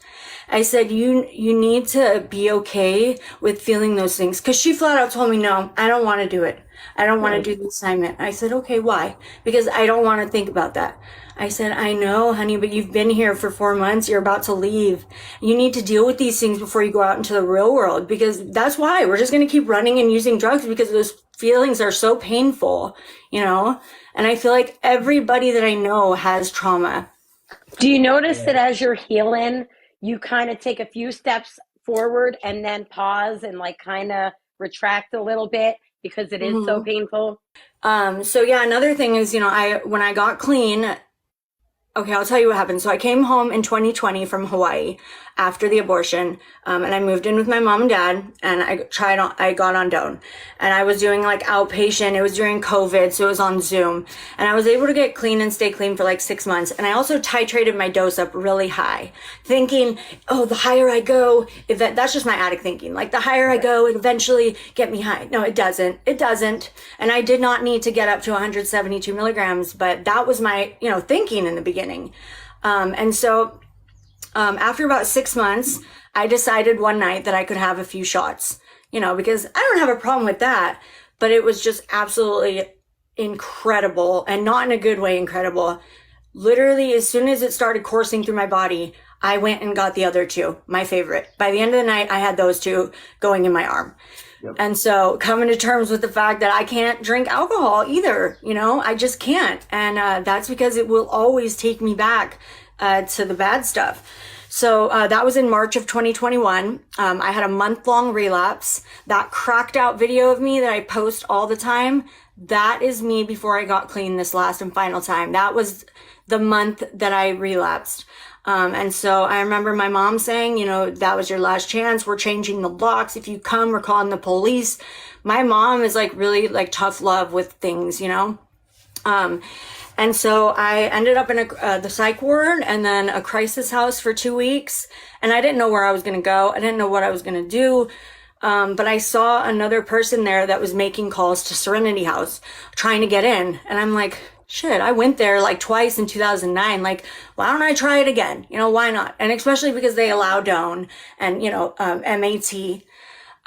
I said, you need to be okay with feeling those things. Because she flat out told me, no, I don't want to do it. I don't want to do the assignment. I said, okay, why? Because I don't want to think about that. I said, I know, honey, but you've been here for 4 months. You're about to leave. You need to deal with these things before you go out into the real world, because that's why we're just going to keep running and using drugs, because those feelings are so painful, And I feel like everybody that I know has trauma. Do you notice that as you're healing, you kind of take a few steps forward and then pause and kind of retract a little bit because it is so painful? Another thing is, when I got clean, okay, I'll tell you what happened. So I came home in 2020 from Hawaii after the abortion, and I moved in with my mom and dad, and I got on Doan, and I was doing outpatient. It was during COVID, so it was on Zoom, and I was able to get clean and stay clean for 6 months. And I also titrated my dose up really high, thinking, oh, the higher I go, that's just my addict thinking. The higher I go, it eventually get me high. No, it doesn't. It doesn't. And I did not need to get up to 172 milligrams, but that was my, thinking in the beginning. After about 6 months, I decided one night that I could have a few shots, because I don't have a problem with that, but it was just absolutely incredible, and not in a good way incredible. Literally, as soon as it started coursing through my body, I went and got the other two, my favorite. By the end of the night, I had those two going in my arm. Yep. And so coming to terms with the fact that I can't drink alcohol either, I just can't. And that's because it will always take me back to the bad stuff. So that was in March of 2021. I had a month-long relapse. That cracked out video of me that I post all the time, that is me before I got clean this last and final time. That was the month that I relapsed. And so I remember my mom saying, that was your last chance. We're changing the locks. If you come, we're calling the police. My mom is really tough love with things, And so I ended up in the psych ward and then a crisis house for 2 weeks. And I didn't know where I was going to go. I didn't know what I was going to do. But I saw another person there that was making calls to Serenity House, trying to get in. And I'm like, shit, I went there like twice in 2009. Like, why don't I try it again? You know, why not? And especially because they allow DONE and, MAT.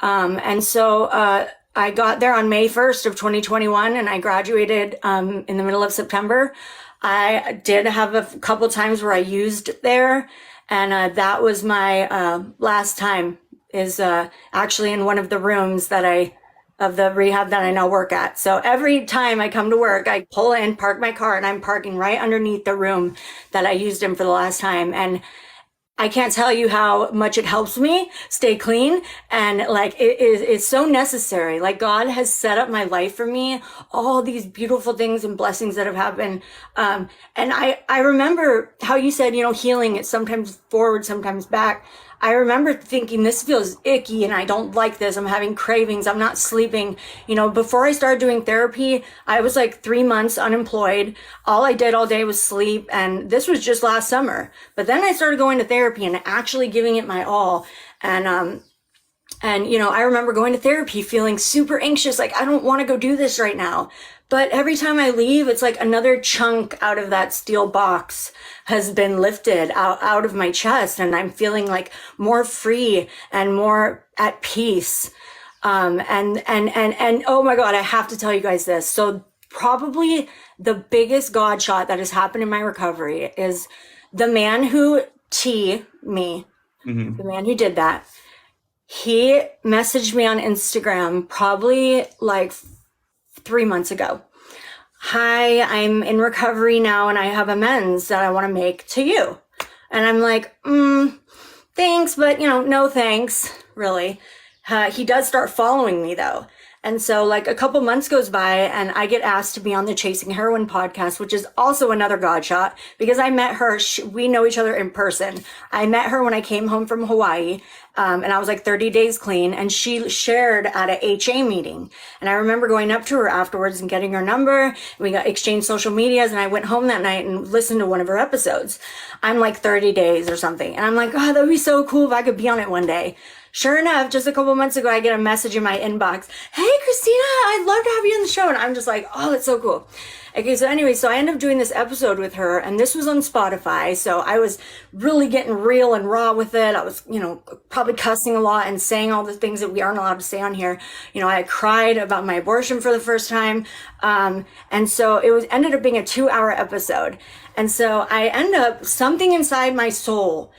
And so, I got there on May 1st of 2021 and I graduated, in the middle of September. I did have a couple times where I used there, and, that was my, last time is, actually in one of the rooms of the rehab that I now work at. So every time I come to work, I pull in, park my car, and I'm parking right underneath the room that I used him for the last time. And I can't tell you how much it helps me stay clean. And like, it's so necessary. Like God has set up my life for me, all these beautiful things and blessings that have happened. And I remember how you said, healing is sometimes forward, sometimes back. I remember thinking this feels icky and I don't like this. I'm having cravings. I'm not sleeping. Before I started doing therapy, I was like 3 months unemployed. All I did all day was sleep. And this was just last summer. But then I started going to therapy and actually giving it my all. And I remember going to therapy feeling super anxious. Like, I don't want to go do this right now. But every time I leave, it's like another chunk out of that steel box has been lifted out of my chest. And I'm feeling like more free and more at peace. And oh my God, I have to tell you guys this. So probably the biggest God shot that has happened in my recovery is the man who the man who did that. He messaged me on Instagram probably like 3 months ago. Hi, I'm in recovery now and I have amends that I want to make to you. And I'm like, thanks, but no thanks, really. He does start following me though. And so like a couple months goes by and I get asked to be on the Chasing Heroin podcast, which is also another God shot because I met her. We know each other in person. I met her when I came home from Hawaii. And I was like 30 days clean and she shared at a HA meeting. And I remember going up to her afterwards and getting her number. We got exchanged social medias and I went home that night and listened to one of her episodes. I'm like 30 days or something. And I'm like, oh, that would be so cool if I could be on it one day. Sure enough, just a couple months ago, I get a message in my inbox. Hey, Christina, I'd love to have you on the show. And I'm just like, oh, that's so cool. Okay, so anyway, so I ended up doing this episode with her and this was on Spotify. So I was really getting real and raw with it. I was, probably cussing a lot and saying all the things that we aren't allowed to say on here. I cried about my abortion for the first time. And so ended up being a 2-hour episode. And so I end up something inside my soul.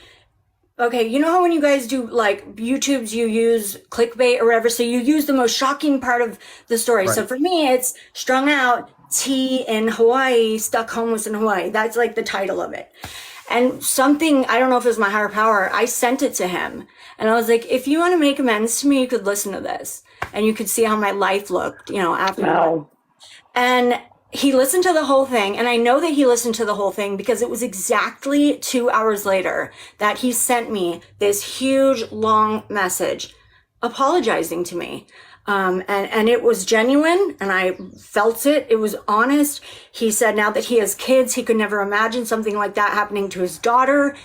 Okay, you know how when you guys do like YouTubes, you use clickbait or whatever, so you use the most shocking part of the story. Right. So for me, it's strung out, T in Hawaii, stuck homeless in Hawaii. That's like the title of it. And something, I don't know if it was my higher power, I sent it to him. And I was like, if you want to make amends to me, you could listen to this. And you could see how my life looked, after that. And he listened to the whole thing. And I know that he listened to the whole thing because it was exactly 2 hours later that he sent me this huge, long message apologizing to me. And it was genuine and I felt it. It was honest. He said now that he has kids, he could never imagine something like that happening to his daughter.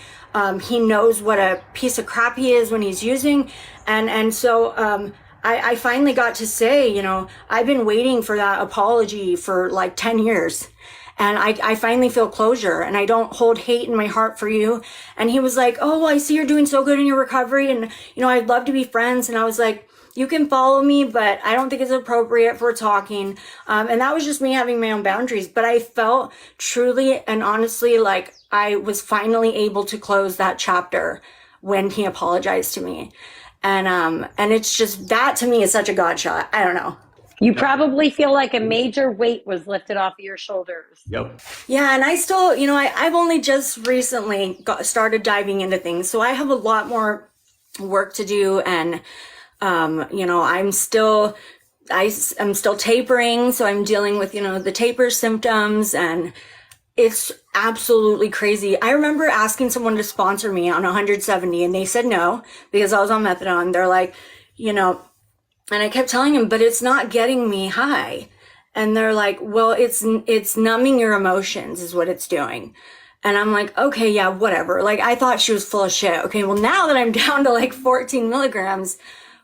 He knows what a piece of crap he is when he's using. And so, I finally got to say, I've been waiting for that apology for like 10 years. And I finally feel closure and I don't hold hate in my heart for you. And he was like, oh, I see you're doing so good in your recovery. And, I'd love to be friends. And I was like, you can follow me, but I don't think it's appropriate for talking. And that was just me having my own boundaries. But I felt truly and honestly like I was finally able to close that chapter when he apologized to me. And it's just, that to me is such a God shot. I don't know. You probably feel like a major weight was lifted off of your shoulders. Yep. Yeah. And I still, I've only just recently started diving into things. So I have a lot more work to do. And, I'm still tapering. So I'm dealing with, the taper symptoms and it's absolutely crazy. I remember asking someone to sponsor me on 170 and they said no because I was on methadone. They're like, and I kept telling them, but it's not getting me high. And they're like, well, it's numbing your emotions is what it's doing. And I'm like, okay, yeah, whatever. Like I thought she was full of shit. Okay. Well, now that I'm down to like 14 milligrams,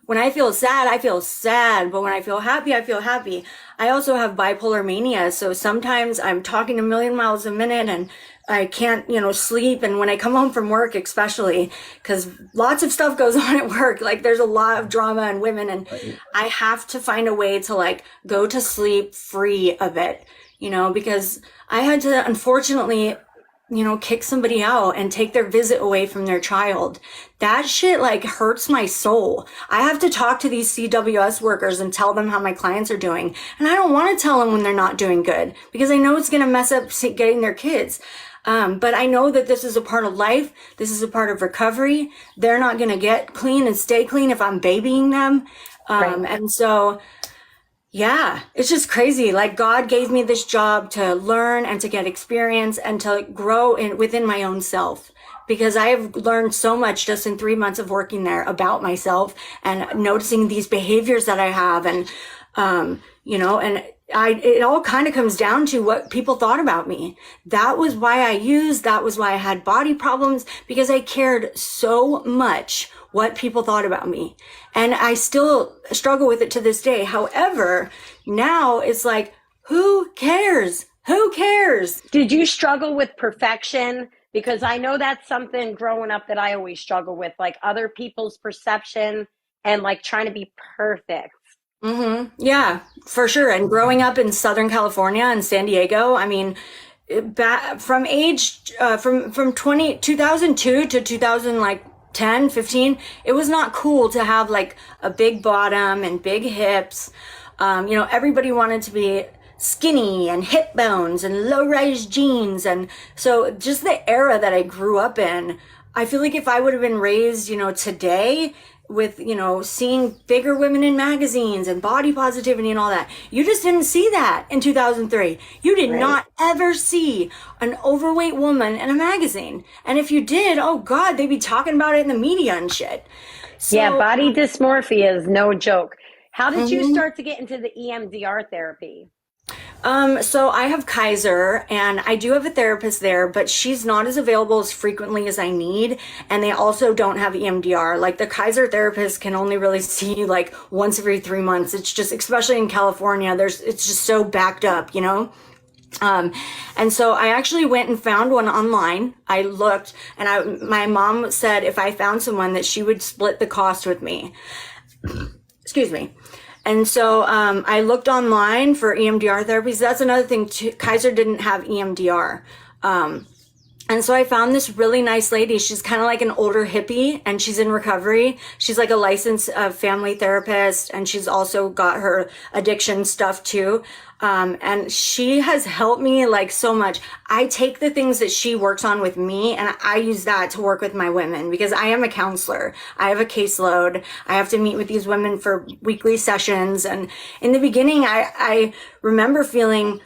when I feel sad, I feel sad. But when I feel happy, I feel happy. I also have bipolar mania. So sometimes I'm talking a million miles a minute and I can't, sleep. And when I come home from work, especially, because lots of stuff goes on at work, like there's a lot of drama and women, and I have to find a way to like go to sleep free of it, because I had to, unfortunately, kick somebody out and take their visit away from their child. That shit like hurts my soul. I have to talk to these CWS workers and tell them how my clients are doing. And I don't want to tell them when they're not doing good because I know it's going to mess up getting their kids. But I know that this is a part of life. This is a part of recovery. They're not going to get clean and stay clean if I'm babying them. Right. And so, yeah, it's just crazy. Like God gave me this job to learn and to get experience and to grow within my own self, because I have learned so much just in 3 months of working there about myself and noticing these behaviors that I have. And, it all kind of comes down to what people thought about me. That was why that was why I had body problems, because I cared so much what people thought about me. And I still struggle with it to this day. However, now it's like, who cares? Who cares? Did you struggle with perfection? Because I know that's something growing up that I always struggle with, like other people's perception and like trying to be perfect. Yeah, for sure. And growing up in Southern California and San Diego, I mean, from 2002 to 2010, 15, it was not cool to have like a big bottom and big hips. Everybody wanted to be skinny and hip bones and low-rise jeans. And so just the era that I grew up in, I feel like if I would have been raised, today with, seeing bigger women in magazines and body positivity and all that, you just didn't see that in 2003. You did not ever see an overweight woman in a magazine. And if you did, oh God, they'd be talking about it in the media and shit. So, yeah, body dysmorphia is no joke. How did you start to get into the EMDR therapy? So I have Kaiser and I do have a therapist there, but she's not as available as frequently as I need. And they also don't have EMDR. Like the Kaiser therapist can only really see you like once every 3 months. It's just, especially in California, it's just so backed up, and so I actually went and found one online. I looked and my mom said if I found someone that she would split the cost with me. Excuse me. And so I looked online for EMDR therapies. That's another thing too. Kaiser didn't have EMDR. And so I found this really nice lady. She's kind of like an older hippie and she's in recovery. She's like a licensed family therapist and she's also got her addiction stuff too. And she has helped me like so much. I take the things that she works on with me and I use that to work with my women because I am a counselor. I have a caseload. I have to meet with these women for weekly sessions. And in the beginning, I remember feeling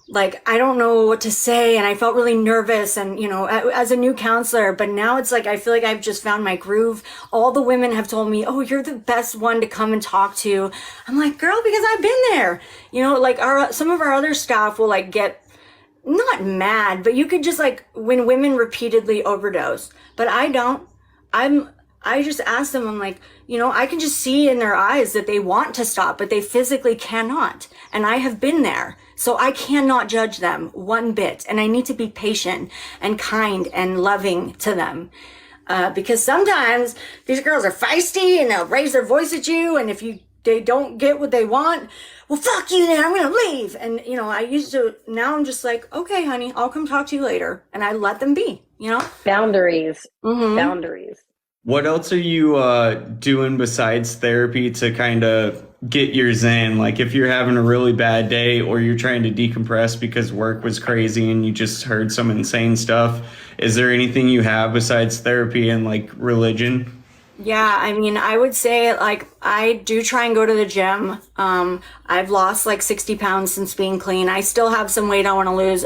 like, I don't know what to say. And I felt really nervous and, as a new counselor, but now it's like, I feel like I've just found my groove. All the women have told me, oh, you're the best one to come and talk to. I'm like, girl, because I've been there, some of our other staff will like get not mad, but you could just like when women repeatedly overdose, but I don't. I just ask them, I'm like, I can just see in their eyes that they want to stop, but they physically cannot. And I have been there. So I cannot judge them one bit. And I need to be patient and kind and loving to them. Because sometimes these girls are feisty and they'll raise their voice at you. And if they don't get what they want, well, fuck you then, I'm going to leave. And, now I'm just like, okay, honey, I'll come talk to you later. And I let them be, Boundaries. Boundaries. What else are you doing besides therapy to kind of get your zen? Like if you're having a really bad day or you're trying to decompress because work was crazy and you just heard some insane stuff, is there anything you have besides therapy and like religion? Yeah, I mean, I would say like I do try and go to the gym. I've lost like 60 pounds since being clean. I still have some weight I want to lose.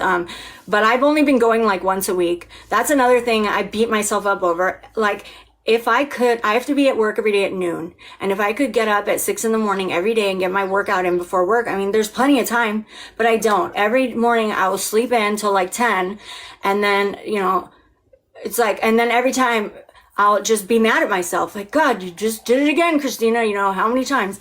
But I've only been going like once a week. That's another thing I beat myself up over. Like, if I could, I have to be at work every day at noon. And if I could get up at 6 a.m. every day and get my workout in before work, I mean, there's plenty of time, but I don't. Every morning I will sleep in till like 10. And then, it's like, and then every time I'll just be mad at myself. Like, God, you just did it again, Christina, you know, how many times?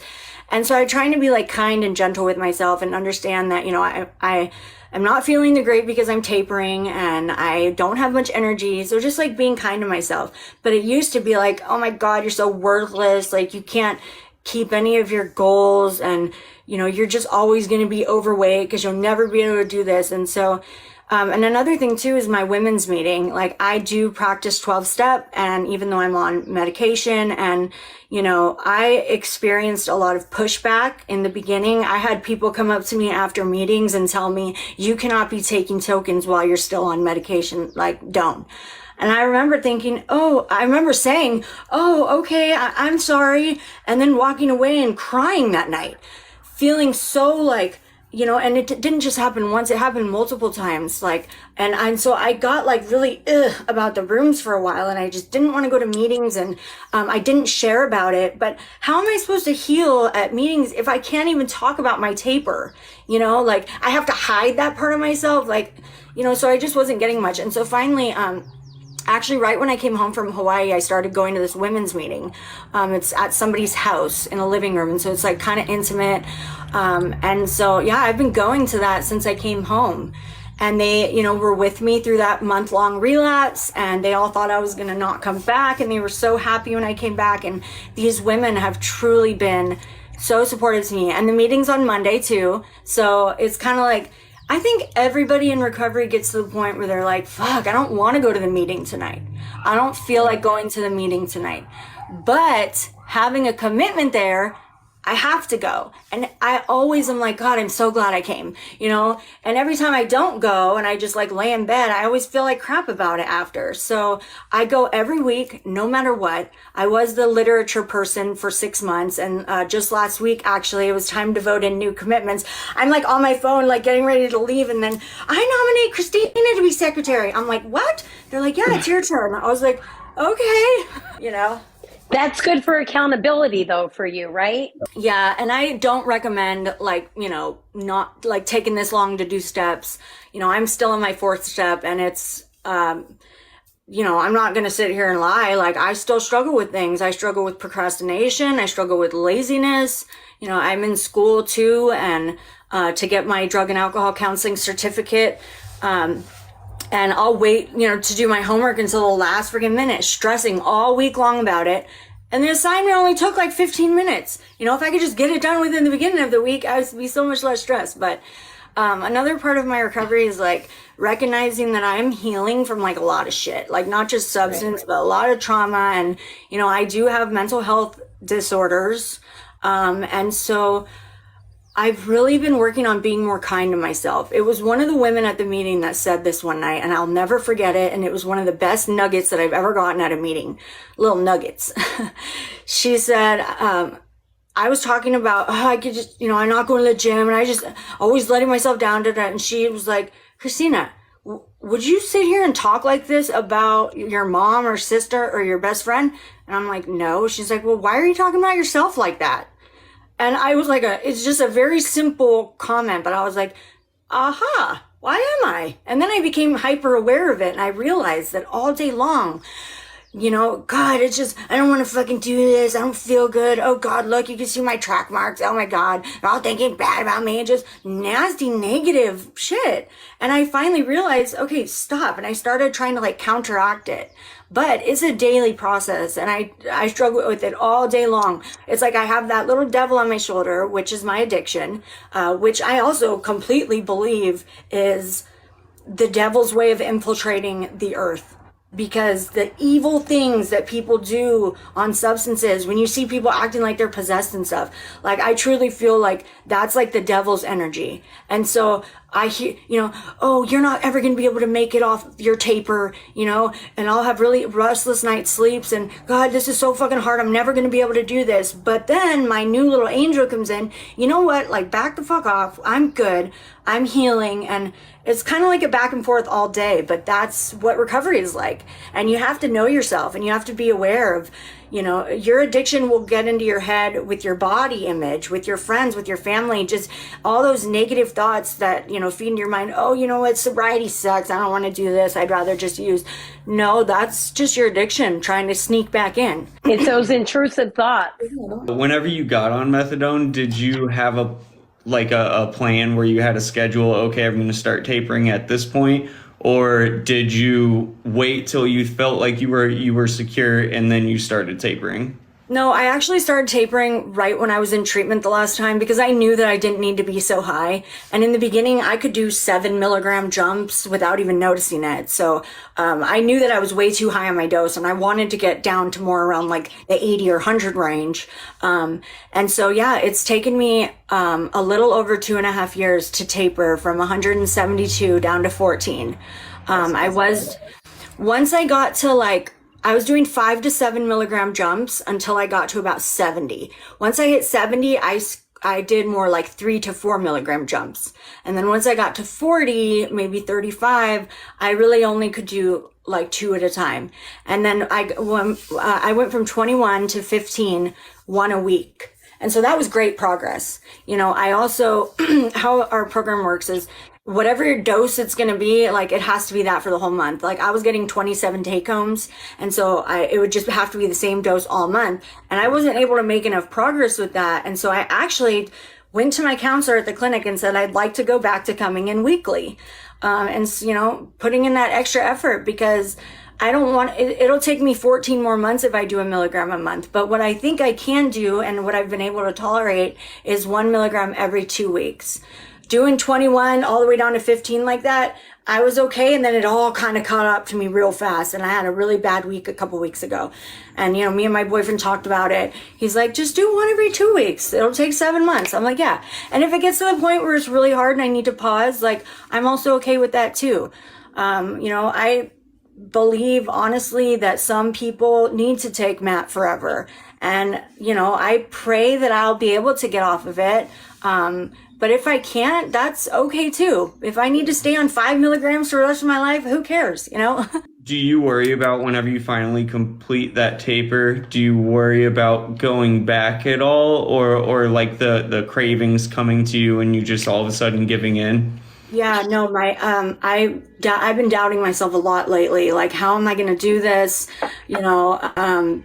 And so I'm trying to be like kind and gentle with myself and understand that, you know, I am not feeling the great because I'm tapering and I don't have much energy. So just like being kind to myself. But it used to be like, oh my God, you're so worthless. Like you can't keep any of your goals and, you know, you're just always going to be overweight because you'll never be able to do this. And so, and another thing too is my women's meeting. Like I do practice 12-step, and even though I'm on medication and, you know, I experienced a lot of pushback in the beginning. I had people come up to me after meetings and tell me, you cannot be taking tokens while you're still on medication. Like, don't. And I remember thinking, I remember saying, okay, I'm sorry. And then walking away and crying that night, feeling so like, you know, and it didn't just happen once, it happened multiple times. Like, and so I got like really about the rooms for a while, and I just didn't want to go to meetings, and I didn't share about it. But how am I supposed to heal at meetings if I can't even talk about my taper? You know, like I have to hide that part of myself, like, you know, so I just wasn't getting much. And so finally, actually, right when I came home from Hawaii, I started going to this women's meeting. It's at somebody's house in a living room. And so it's like kind of intimate. And so, yeah, I've been going to that since I came home. And they, you know, were with me through that month-long relapse. And they all thought I was going to not come back. And they were so happy when I came back. And these women have truly been so supportive to me. And the meeting's on Monday, too. So it's kind of like, I think everybody in recovery gets to the point where they're like, fuck, I don't want to go to the meeting tonight. I don't feel like going to the meeting tonight. But having a commitment there, I have to go. And I always am like, God, I'm so glad I came, you know? And every time I don't go and I just like lay in bed, I always feel like crap about it after. So I go every week, no matter what. I was the literature person for 6 months. And just last week, actually, it was time to vote in new commitments. I'm like on my phone, like getting ready to leave. And then I nominate Christina to be secretary. I'm like, what? They're like, yeah, it's your turn. I was like, okay, you know? That's good for accountability though for you, right? Yeah, and I don't recommend like, you know, not like taking this long to do steps. You know, I'm still in my 4th step, and it's, you know, I'm not going to sit here and lie. Like I still struggle with things. I struggle with procrastination. I struggle with laziness. You know, I'm in school too, and to get my drug and alcohol counseling certificate. And I'll wait, you know, to do my homework until the last freaking minute, stressing all week long about it. And the assignment only took like 15 minutes. You know, if I could just get it done within the beginning of the week, I would be so much less stressed. But another part of my recovery is like recognizing that I'm healing from like a lot of shit, like not just substance, but a lot of trauma. And, you know, I do have mental health disorders. And so I've really been working on being more kind to myself. It was one of the women at the meeting that said this one night, and I'll never forget it. And it was one of the best nuggets that I've ever gotten at a meeting. Little nuggets. She said, I was talking about, I could just, you know, I'm not going to the gym, and I just always letting myself down to that. And she was like, Christina, would you sit here and talk like this about your mom or sister or your best friend? And I'm like, no. She's like, well, why are you talking about yourself like that? And I was like, it's just a very simple comment, but I was like, aha, why am I? And then I became hyper aware of it, and I realized that all day long, you know, God, it's just, I don't want to fucking do this. I don't feel good. Oh God, look, you can see my track marks. Oh my God, they're all thinking bad about me, and just nasty, negative shit. And I finally realized, okay, stop. And I started trying to like counteract it. But it's a daily process, and I struggle with it all day long. It's like I have that little devil on my shoulder, which is my addiction, which I also completely believe is the devil's way of infiltrating the earth. Because the evil things that people do on substances, when you see people acting like they're possessed and stuff, like I truly feel like that's like the devil's energy. And so I hear, you know, oh, you're not ever going to be able to make it off your taper, you know, and I'll have really restless night sleeps, and God, this is so fucking hard. I'm never going to be able to do this. But then my new little angel comes in, you know what, like back the fuck off. I'm good. I'm healing. And it's kind of like a back and forth all day, but that's what recovery is like. And you have to know yourself, and you have to be aware of, You know, your addiction will get into your head with your body image, with your friends, with your family, just all those negative thoughts that, you know, feed in your mind. Oh, you know what? Sobriety sucks. I don't want to do this. I'd rather just use. No, that's just your addiction trying to sneak back in. It's those intrusive thoughts. Whenever you got on methadone, did you have a plan where you had a schedule? Okay, I'm going to start tapering at this point, or did you wait till you felt like you were secure and then you started tapering? No, I actually started tapering right when I was in treatment the last time because I knew that I didn't need to be so high. And in the beginning, I could do 7 milligram jumps without even noticing it. So I knew that I was way too high on my dose, and I wanted to get down to more around like the 80 or 100 range. And so, yeah, it's taken me a little over 2.5 years to taper from 172 down to 14. Once I got to I was doing 5 to 7 milligram jumps until I got to about 70. Once I hit 70, I did more like 3 to 4 milligram jumps. And then once I got to 40, maybe 35, I really only could do like 2 at a time. And then I went from 21 to 15, 1 a week. And so that was great progress. You know, I also, how our program works is whatever your dose it's going to be, like it has to be that for the whole month. Like I was getting 27 take homes. And so it would just have to be the same dose all month. And I wasn't able to make enough progress with that. And so I actually went to my counselor at the clinic and said, I'd like to go back to coming in weekly. And, you know, putting in that extra effort because I don't want, it'll take me 14 more months if I do 1 milligram a month. But what I think I can do and what I've been able to tolerate is 1 milligram every 2 weeks. Doing 21 all the way down to 15 like that, I was okay. And then it all kind of caught up to me real fast. And I had a really bad week a couple weeks ago. And, you know, me and my boyfriend talked about it. He's like, just do 1 every 2 weeks. It'll take 7 months. I'm like, yeah. And if it gets to the point where it's really hard and I need to pause, like, I'm also okay with that too. You know, I believe honestly that some people need to take MAT forever. And, you know, I pray that I'll be able to get off of it. But if I can't, that's okay too. If I need to stay on 5 milligrams for the rest of my life, who cares, you know? Do you worry about whenever you finally complete that taper, do you worry about going back at all or like the cravings coming to you and you just all of a sudden giving in? Yeah, no, I've been doubting myself a lot lately. Like, how am I going to do this? You know,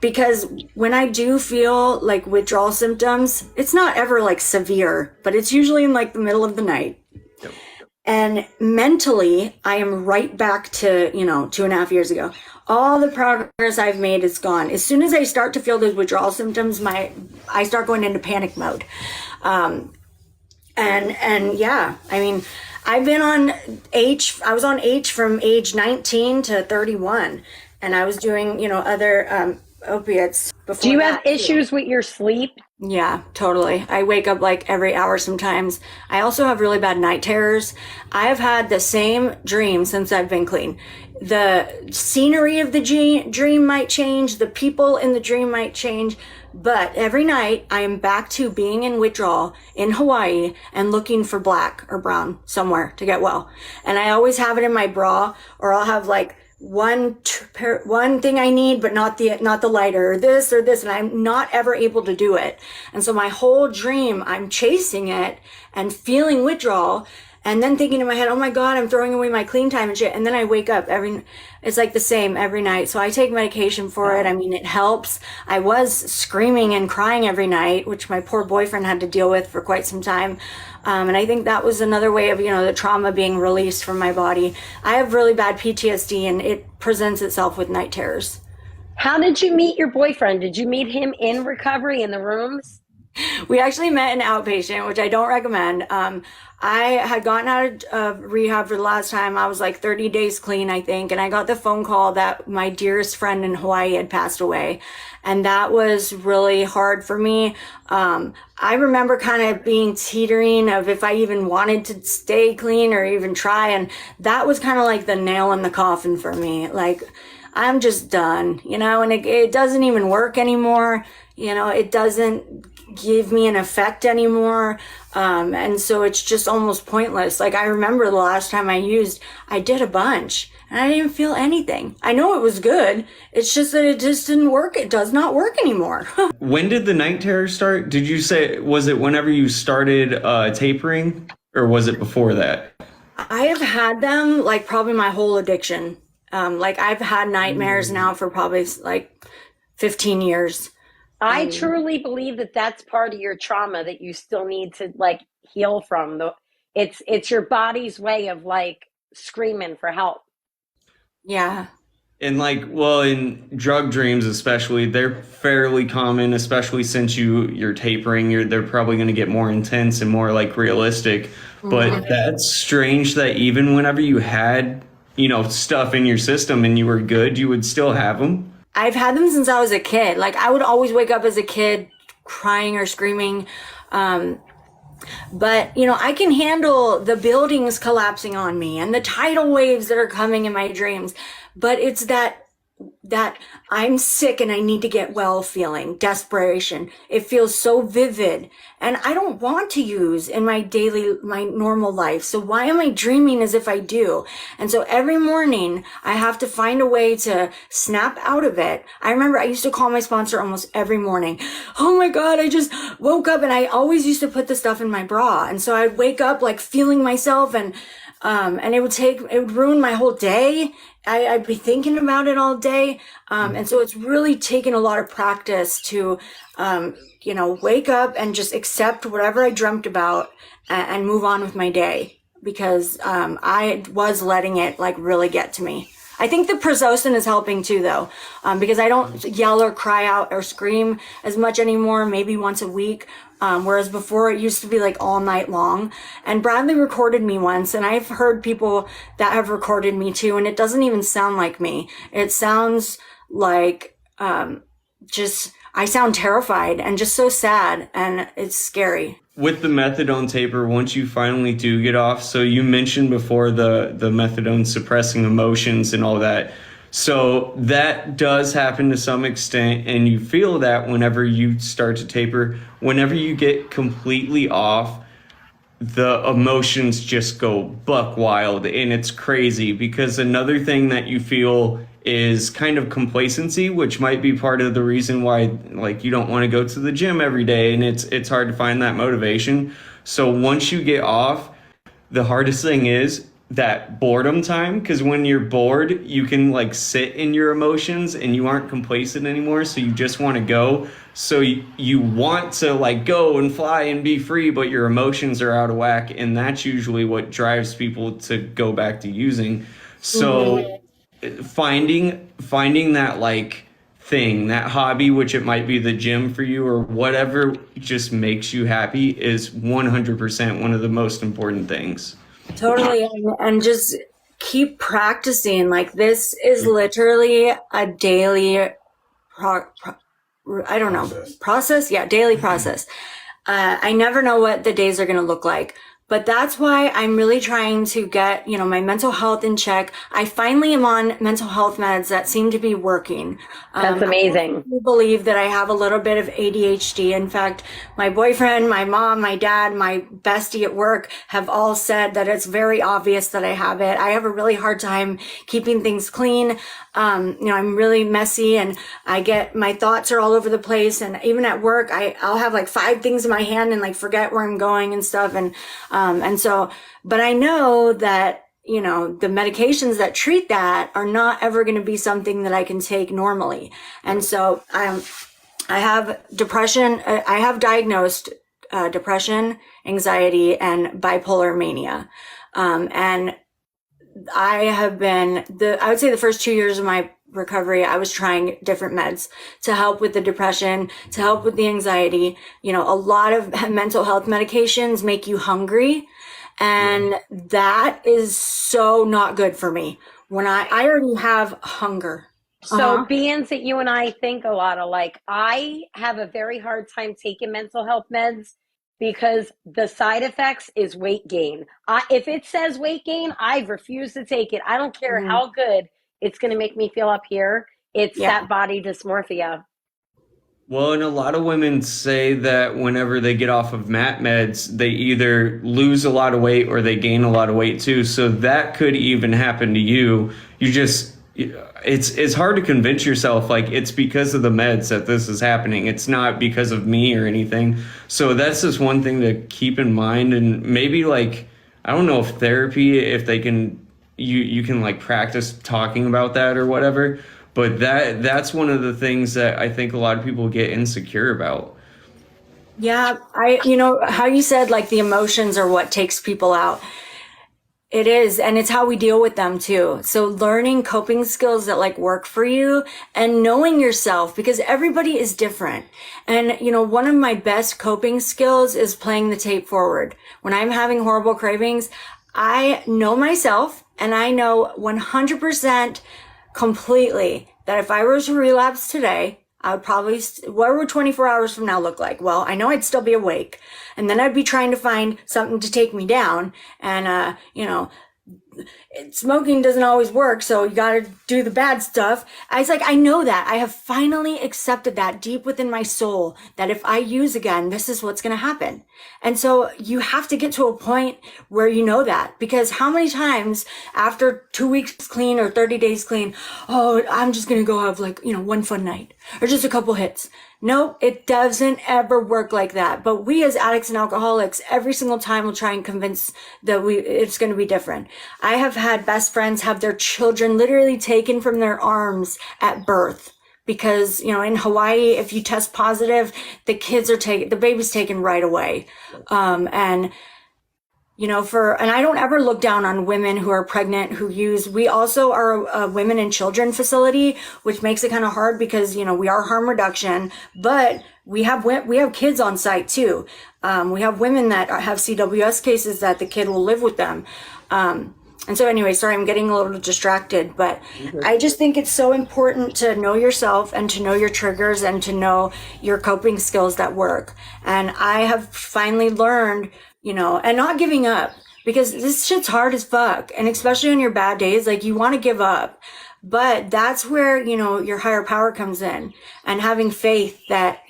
because when I do feel like withdrawal symptoms, it's not ever like severe, but it's usually in like the middle of the night. Yep. And mentally, I am right back to, you know, 2.5 years ago. All the progress I've made is gone. As soon as I start to feel those withdrawal symptoms, I start going into panic mode. And yeah, I mean, I've been on I was on H from age 19 to 31, and I was doing, you know, other opiates before. Do you have issues with your sleep? Yeah, totally. I wake up like every hour sometimes. I also have really bad night terrors. I've had the same dream since I've been clean. The scenery of the dream might change. The people in the dream might change. But every night I am back to being in withdrawal in Hawaii and looking for black or brown somewhere to get well. And I always have it in my bra, or I'll have like one thing I need, but not the lighter, or this, and I'm not ever able to do it. And so my whole dream, I'm chasing it and feeling withdrawal, and then thinking in my head, oh my God, I'm throwing away my clean time and shit. And then I wake up it's like the same every night. So I take medication for it. I mean, it helps. I was screaming and crying every night, which my poor boyfriend had to deal with for quite some time. And I think that was another way of, you know, the trauma being released from my body. I have really bad PTSD, and it presents itself with night terrors. How did you meet your boyfriend? Did you meet him in recovery in the rooms? We actually met in outpatient, which I don't recommend. I had gotten out of rehab for the last time. I was like 30 days clean, I think. And I got the phone call that my dearest friend in Hawaii had passed away. And that was really hard for me. I remember kind of being teetering of if I even wanted to stay clean or even try. And that was kind of like the nail in the coffin for me. Like, I'm just done, you know, and it doesn't even work anymore. it doesn't give me an effect anymore. And so it's just almost pointless. Like I remember the last time I did a bunch and I didn't feel anything. I know it was good. It's just that it just didn't work. It does not work anymore. When did the night terrors start? Did you say, was it whenever you started tapering, or was it before that? I have had them like probably my whole addiction. Like I've had nightmares now for probably like 15 years. I truly believe that that's part of your trauma that you still need to like heal from. It's your body's way of like screaming for help. Yeah. And like, well, in drug dreams especially, they're fairly common, especially since you're tapering. They're probably going to get more intense and more like realistic. But that's strange that even whenever you had, stuff in your system and you were good, you would still have them. I've had them since I was a kid. Like I would always wake up as a kid crying or screaming. But I can handle the buildings collapsing on me and the tidal waves that are coming in my dreams. But it's that I'm sick and I need to get well feeling, desperation. It feels so vivid and I don't want to use in my normal life. So why am I dreaming as if I do? And so every morning I have to find a way to snap out of it. I remember I used to call my sponsor almost every morning. Oh my God, I just woke up, and I always used to put the stuff in my bra. And so I'd wake up like feeling myself, and it would ruin my whole day. I'd be thinking about it all day. And so it's really taken a lot of practice to, wake up and just accept whatever I dreamt about and move on with my day, because I was letting it like really get to me. I think the prazosin is helping too, though, because I don't yell or cry out or scream as much anymore, maybe once a week. Whereas before it used to be like all night long. And Bradley recorded me once, and I've heard people that have recorded me too, and it doesn't even sound like me. It sounds like I sound terrified and just so sad, and it's scary. With the methadone taper, once you finally do get off, so you mentioned before the methadone suppressing emotions and all that. So that does happen to some extent, and you feel that whenever you start to taper. Whenever you get completely off, the emotions just go buck wild, and it's crazy, because another thing that you feel is kind of complacency, which might be part of the reason why like you don't want to go to the gym every day, and it's hard to find that motivation. So once you get off, the hardest thing is that boredom time, because when you're bored, you can like sit in your emotions and you aren't complacent anymore, so you just want to go. So you want to like go and fly and be free, but your emotions are out of whack, and that's usually what drives people to go back to using. So finding that like thing, that hobby, which it might be the gym for you or whatever just makes you happy, is 100% one of the most important things. Totally. And just keep practicing. Like this is literally a daily process. Yeah, daily process. I never know what the days are going to look like. But that's why I'm really trying to get, my mental health in check. I finally am on mental health meds that seem to be working. That's amazing. I believe that I have a little bit of ADHD. In fact, my boyfriend, my mom, my dad, my bestie at work have all said that it's very obvious that I have it. I have a really hard time keeping things clean. I'm really messy, and my thoughts are all over the place. And even at work, I'll have like 5 things in my hand and like forget where I'm going and stuff. But I know that, the medications that treat that are not ever going to be something that I can take normally. And so I have depression. I have diagnosed depression, anxiety, and bipolar mania. And I would say the first 2 years of my recovery, I was trying different meds to help with the depression, to help with the anxiety. A lot of mental health medications make you hungry, and that is so not good for me when I already have hunger. So being that you and I think a lot alike, I have a very hard time taking mental health meds because the side effects is weight gain. If it says weight gain, I refuse to take it. I don't care how good it's going to make me feel up here. It's that body dysmorphia. Well, and a lot of women say that whenever they get off of MAT meds, they either lose a lot of weight or they gain a lot of weight too. So that could even happen to you. You just, it's hard to convince yourself like it's because of the meds that this is happening. It's not because of me or anything. So that's just one thing to keep in mind. And maybe like, I don't know if therapy, if they can, you can like practice talking about that or whatever. But that's one of the things that I think a lot of people get insecure about. Yeah, how you said like the emotions are what takes people out. It is, and it's how we deal with them too. So learning coping skills that like work for you and knowing yourself because everybody is different. And one of my best coping skills is playing the tape forward. When I'm having horrible cravings, I know myself and I know 100% completely that if I were to relapse today, I would probably, what would 24 hours from now look like? Well, I know I'd still be awake and then I'd be trying to find something to take me down. And, smoking doesn't always work. So you got to do the bad stuff. I was like, I know that. I have finally accepted that deep within my soul that if I use again, this is what's going to happen. And so you have to get to a point where you know that because how many times after 2 weeks clean or 30 days clean, oh, I'm just going to go have like, one fun night or just a couple hits. No, it doesn't ever work like that. But we as addicts and alcoholics, every single time will try and convince that it's going to be different. I have had best friends have their children literally taken from their arms at birth because, in Hawaii, if you test positive, the baby's taken right away. And I don't ever look down on women who are pregnant who use, we also are a women and children facility, which makes it kind of hard because, we are harm reduction, but we have kids on site too. We have women that have CWS cases that the kid will live with them. And so anyway, sorry, I'm getting a little distracted, but I just think it's so important to know yourself and to know your triggers and to know your coping skills that work. And I have finally learned, and not giving up because this shit's hard as fuck. And especially on your bad days, like you want to give up, but that's where, your higher power comes in and having faith that,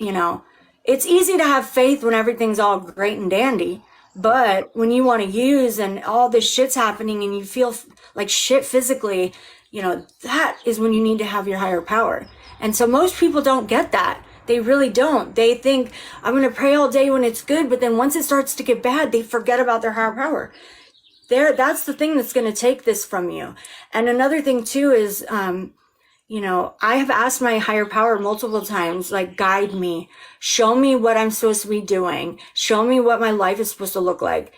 it's easy to have faith when everything's all great and dandy. But when you want to use and all this shit's happening and you feel like shit physically, that is when you need to have your higher power. And so most people don't get that. They really don't. They think I'm going to pray all day when it's good. But then once it starts to get bad, they forget about their higher power. That's the thing that's going to take this from you. And another thing too is, I have asked my higher power multiple times, like, guide me, show me what I'm supposed to be doing, show me what my life is supposed to look like,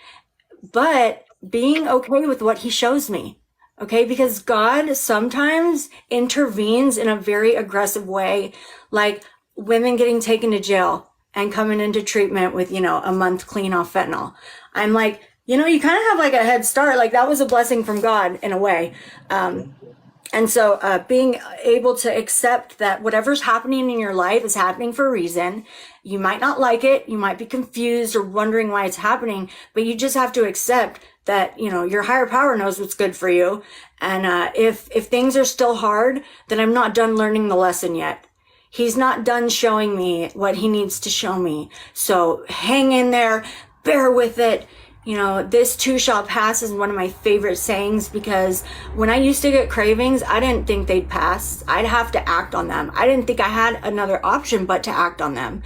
but being okay with what he shows me. Okay. Because God sometimes intervenes in a very aggressive way, like women getting taken to jail and coming into treatment with, a month clean off fentanyl. I'm like, you kind of have like a head start. Like that was a blessing from God in a way. And so being able to accept that whatever's happening in your life is happening for a reason. You might not like it. You might be confused or wondering why it's happening, but you just have to accept that, your higher power knows what's good for you. And if things are still hard, then I'm not done learning the lesson yet. He's not done showing me what he needs to show me. So hang in there, bear with it. This too shall pass is one of my favorite sayings because when I used to get cravings, I didn't think they'd pass. I'd have to act on them. I didn't think I had another option but to act on them.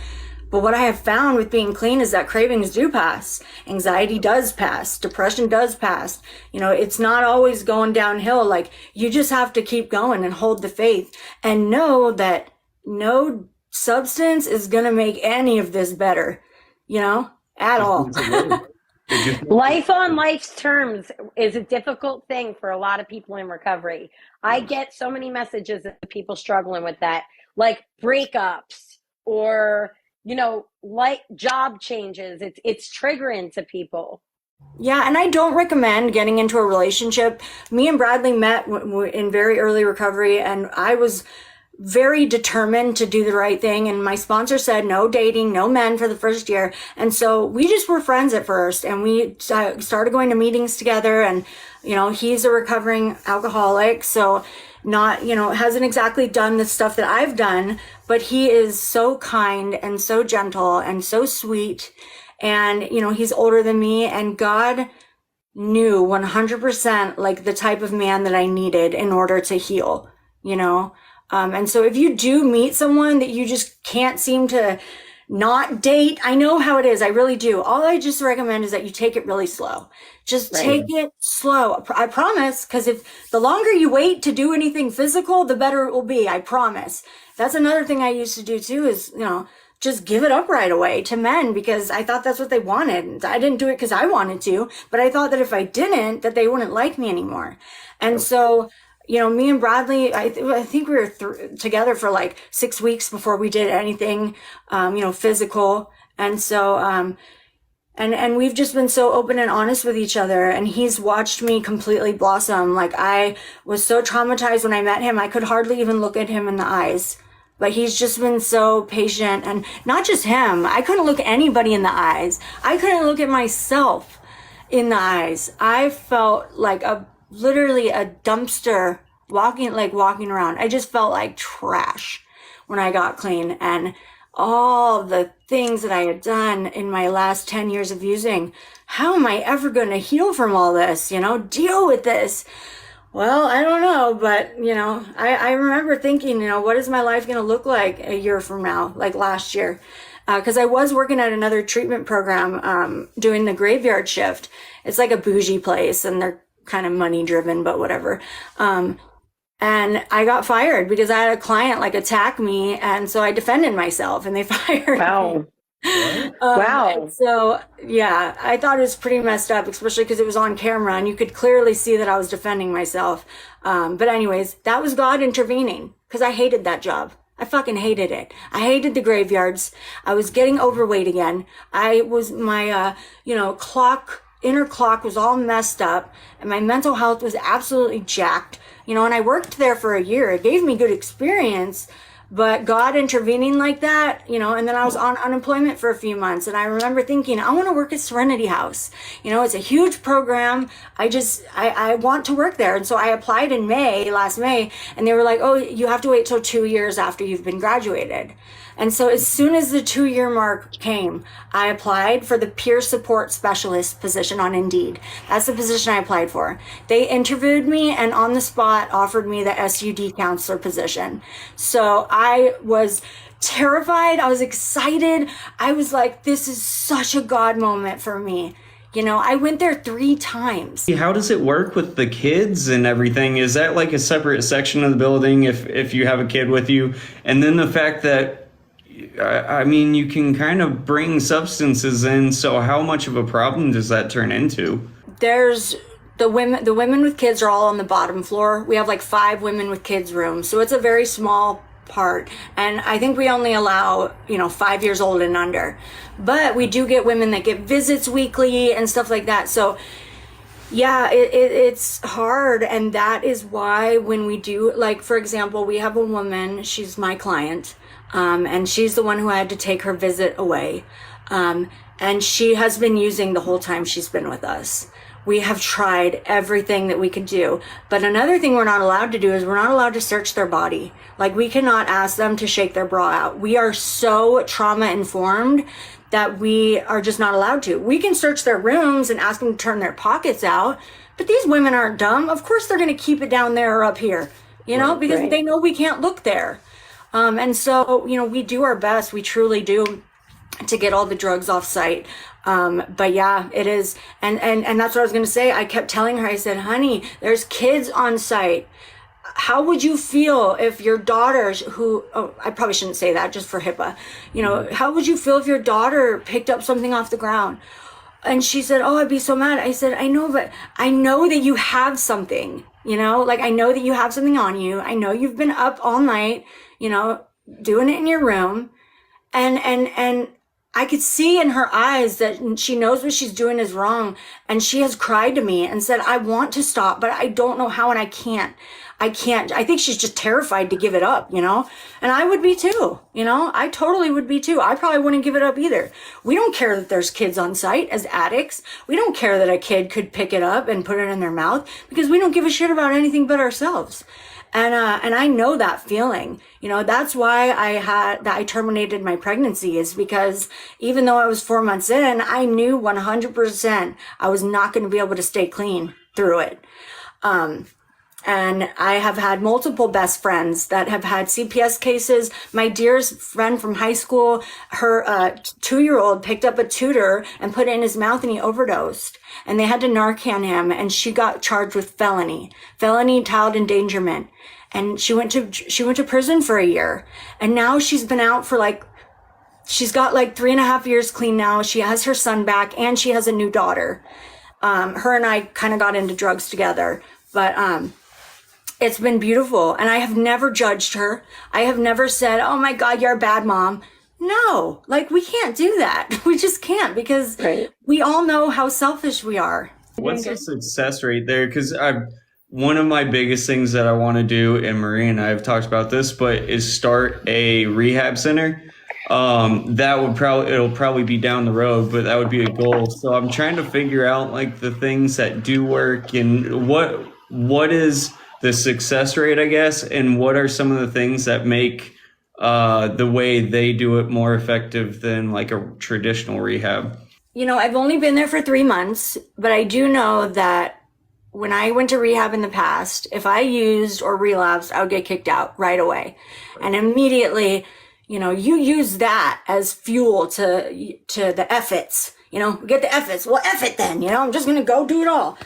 But what I have found with being clean is that cravings do pass. Anxiety does pass. Depression does pass. It's not always going downhill. Like you just have to keep going and hold the faith and know that no substance is going to make any of this better, at all. Life on life's terms is a difficult thing for a lot of people in recovery. I get so many messages of people struggling with that, like breakups or, like job changes. It's triggering to people. Yeah, and I don't recommend getting into a relationship. Me and Bradley met in very early recovery, and I was very determined to do the right thing. And my sponsor said no dating, no men for the first year. And so we just were friends at first, and we started going to meetings together. And, he's a recovering alcoholic. So not, hasn't exactly done the stuff that I've done, but he is so kind and so gentle and so sweet. And, he's older than me, and God knew 100% like the type of man that I needed in order to heal, and so if you do meet someone that you just can't seem to not date, I know how it is. I really do. All I just recommend is that you take it really slow. Just take it slow. I promise. Because if the longer you wait to do anything physical, the better it will be. I promise. That's another thing I used to do too is, just give it up right away to men, because I thought that's what they wanted. I didn't do it because I wanted to, but I thought that if I didn't, that they wouldn't like me anymore. And so, me and Bradley, I think we were together for like 6 weeks before we did anything, physical. And so, and we've just been so open and honest with each other, and he's watched me completely blossom. Like, I was so traumatized when I met him, I could hardly even look at him in the eyes. But he's just been so patient, and not just him. I couldn't look anybody in the eyes. I couldn't look at myself in the eyes. I felt like literally a dumpster walking around. I just felt like trash when I got clean, and all the things that I had done in my last 10 years of using. How am I ever going to heal from all this, deal with this? Well, I don't know, but, I remember thinking, what is my life going to look like a year from now, like last year? Because I was working at another treatment program, doing the graveyard shift. It's like a bougie place, and they're kind of money driven, but whatever. And I got fired because I had a client attack me, and so I defended myself, and they fired me. Wow. So yeah, I thought it was pretty messed up, especially because it was on camera and you could clearly see that I was defending myself. But anyways, that was God intervening, because I hated that job. I fucking hated it. I hated the graveyards. I was getting overweight again. My inner clock was all messed up, and my mental health was absolutely jacked. And I worked there for a year. It gave me good experience. But God intervening like that, and then I was on unemployment for a few months. And I remember thinking, I want to work at Serenity House. It's a huge program. I want to work there. And so I applied in last May, and they were like, oh, you have to wait till 2 years after you've been graduated. And so as soon as the 2-year mark came, I applied for the peer support specialist position on Indeed. That's the position I applied for. They interviewed me and on the spot offered me the SUD counselor position. So I was terrified. I was excited. I was like, this is such a God moment for me. I went there 3 times. How does it work with the kids and everything? Is that like a separate section of the building if you have a kid with you? And then the fact that, you can kind of bring substances in. So how much of a problem does that turn into? There's the women with kids are all on the bottom floor. We have like 5 women with kids rooms. So it's a very small part. And I think we only allow, 5 years old and under. But we do get women that get visits weekly and stuff like that. So yeah, it's hard. And that is why when we do, like, for example, we have a woman, she's my client. And she's the one who had to take her visit away. And she has been using the whole time she's been with us. We have tried everything that we could do. But another thing we're not allowed to do is we're not allowed to search their body. Like, we cannot ask them to shake their bra out. We are so trauma informed that we are just not allowed to. We can search their rooms and ask them to turn their pockets out. But these women aren't dumb. Of course they're going to keep it down there or up here, because they know we can't look there. And so, we do our best. We truly do to get all the drugs off site. But yeah, it is. And that's what I was going to say. I kept telling her, I said, honey, there's kids on site. How would you feel if your daughters I probably shouldn't say that just for HIPAA, how would you feel if your daughter picked up something off the ground? And she said, oh, I'd be so mad. I said, I know, but I know that you have something, I know that you have something on you. I know you've been up all night, doing it in your room. And I could see in her eyes that she knows what she's doing is wrong. And she has cried to me and said, I want to stop, but I don't know how, and I can't. I think she's just terrified to give it up, and I would be too, I totally would be too. I probably wouldn't give it up either. We don't care that there's kids on site as addicts. We don't care that a kid could pick it up and put it in their mouth, because we don't give a shit about anything but ourselves. And I know that feeling. That's why I terminated my pregnancy, is because even though I was 4 months in, I knew 100% I was not going to be able to stay clean through it. And I have had multiple best friends that have had CPS cases. My dearest friend from high school, her 2-year-old picked up a tutor and put it in his mouth and he overdosed. And they had to Narcan him, and she got charged with felony child endangerment. And she went to prison for a year. And now she's been out for she's got 3.5 years clean now. She has her son back and she has a new daughter. Her and I kind of got into drugs together, but, it's been beautiful. And I have never judged her. I have never said, oh my God, you're a bad mom. No, we can't do that. We just can't, because we all know how selfish we are. What's the success rate there? Because one of my biggest things that I want to do, and Marie and I have talked about this, but is start a rehab center. It'll probably be down the road, but that would be a goal. So I'm trying to figure out the things that do work, and what is the success rate, I guess, and what are some of the things that make the way they do it more effective than a traditional rehab? I've only been there for 3 months, but I do know that when I went to rehab in the past, if I used or relapsed, I would get kicked out right away. And immediately, you use that as fuel to the F-its, get the F-its. Well, F it then, I'm just going to go do it all.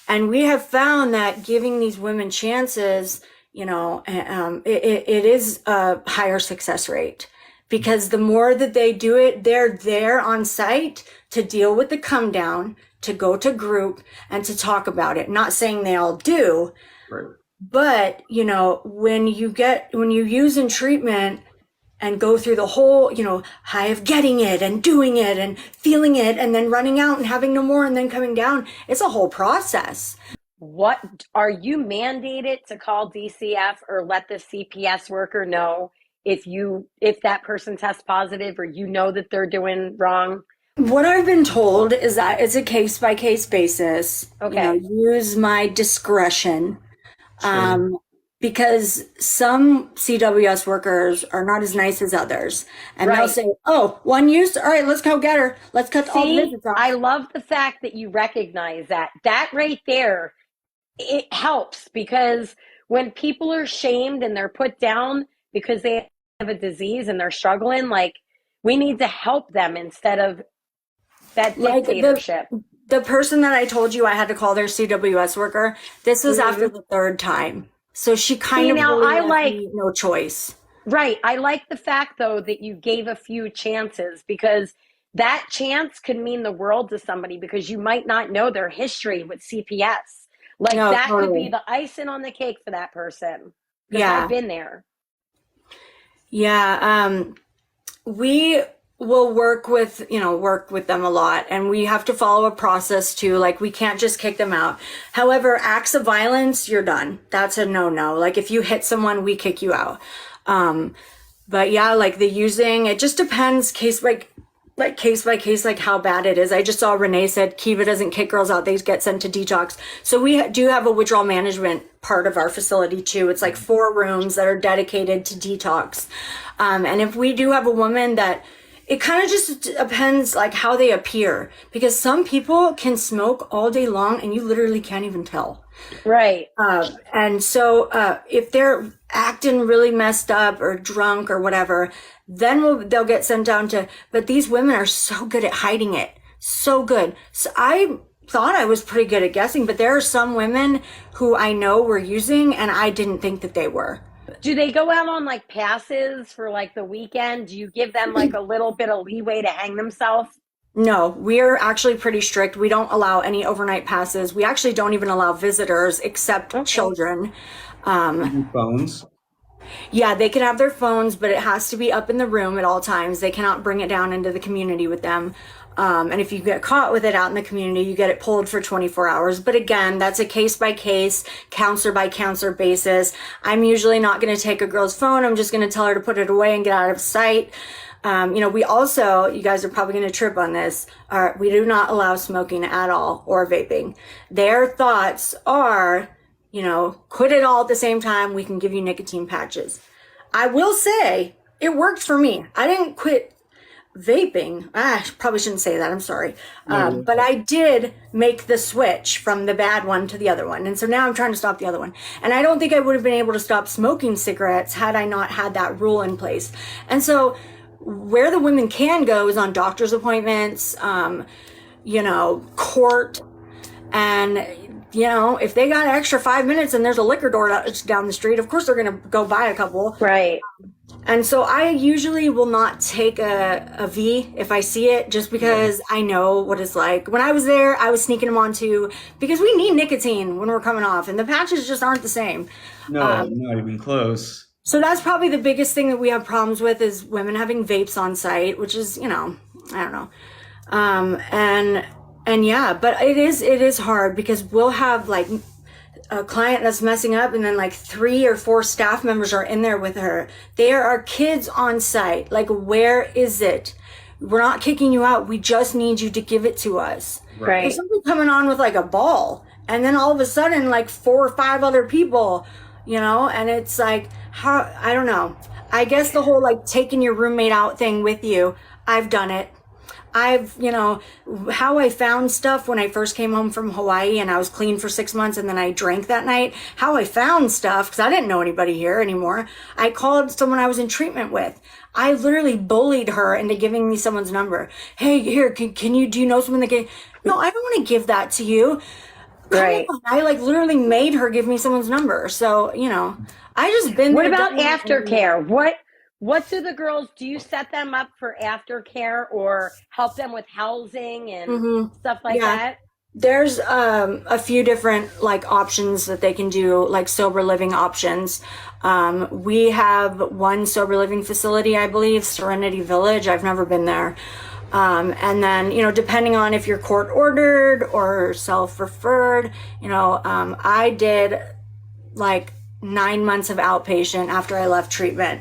And we have found that giving these women chances, it is a higher success rate, because the more that they do it, they're there on site to deal with the come down, to go to group and to talk about it. Not saying they all do, but when you use in treatment and go through the whole, high of getting it and doing it and feeling it and then running out and having no more and then coming down, it's a whole process. What are you mandated to call DCF or let the CPS worker know if that person tests positive, or that they're doing wrong? What I've been told is that it's a case-by-case basis. Okay. Use my discretion. Sure. Because some CWS workers are not as nice as others. And they'll say, oh, one use? All right, let's go get her. Let's cut all the visits off. I love the fact that you recognize that. That right there, it helps, because when people are shamed and they're put down because they have a disease and they're struggling, we need to help them instead of that dictatorship. The person that I told you I had to call their CWS worker, this was after the 3rd time. So she kind of really left me no choice. Right. I like the fact, though, that you gave a few chances, because that chance could mean the world to somebody, because you might not know their history with CPS. That could be the icing on the cake for that person. Yeah. I've been there. Yeah. We will work with them a lot, and we have to follow a process too. We can't just kick them out. However, acts of violence, you're done. That's a no-no. If you hit someone, we kick you out. But yeah, the using, it just depends case by case, how bad it is. I just saw Renee said Kiva doesn't kick girls out. They get sent to detox. So we do have a withdrawal management part of our facility too. It's 4 rooms that are dedicated to detox. And if we do have a woman that, it kind of just depends how they appear, because some people can smoke all day long and you literally can't even tell. Right. And so if they're acting really messed up or drunk or whatever, then they'll get sent down to, but these women are so good at hiding it. So good. So I thought I was pretty good at guessing, but there are some women who I know were using and I didn't think that they were. Do they go out on passes for the weekend? Do you give them a little bit of leeway to hang themselves? No, we're actually pretty strict. We don't allow any overnight passes. We actually don't even allow visitors except children. Phones? Yeah, they can have their phones, but it has to be up in the room at all times. They cannot bring it down into the community with them. And if you get caught with it out in the community, you get it pulled for 24 hours. But again, that's a case by case, counselor by counselor basis. I'm usually not going to take a girl's phone. I'm just going to tell her to put it away and get out of sight. We also, you guys are probably going to trip on this, we do not allow smoking at all or vaping. Their thoughts are quit it all at the same time. We can give you nicotine patches. I will say it worked for me. I didn't quit vaping. I probably shouldn't say that. I'm sorry. But I did make the switch from the bad one to the other one. And so now I'm trying to stop the other one. And I don't think I would have been able to stop smoking cigarettes had I not had that rule in place. And so where the women can go is on doctor's appointments, court, and if they got an extra 5 minutes and there's a liquor door down the street, of course they're going to go buy a couple. Right. And so I usually will not take a V if I see it, just because I know what it's like. When I was there, I was sneaking them on too, because we need nicotine when we're coming off, and the patches just aren't the same. No, not even close. So that's probably the biggest thing that we have problems with, is women having vapes on site, which is, I don't know. And yeah, but it is hard, because we'll have like a client that's messing up, and then like 3 or 4 staff members are in there with her. There are kids on site. Like, where is it? We're not kicking you out. We just need you to give it to us. Right. There's somebody coming on with like a ball, and then all of a sudden like 4 or 5 other people, and it's like, how, I don't know. I guess the whole like taking your roommate out thing with you, I've done it. How I found stuff when I first came home from Hawaii and I was clean for 6 months and then I drank that night. How I found stuff, because I didn't know anybody here anymore. I called someone I was in treatment with. I literally bullied her into giving me someone's number. Hey, here, do you know someone that no, I don't want to give that to you. Right. I like literally made her give me someone's number. So, I just been What there. about aftercare? What do the girls, do you set them up for aftercare or help them with housing and stuff like that? There's a few different like options that they can do, like sober living options. We have one sober living facility, I believe, Serenity Village. I've never been there. And then, depending on if you're court ordered or self-referred, I did like 9 months of outpatient after I left treatment.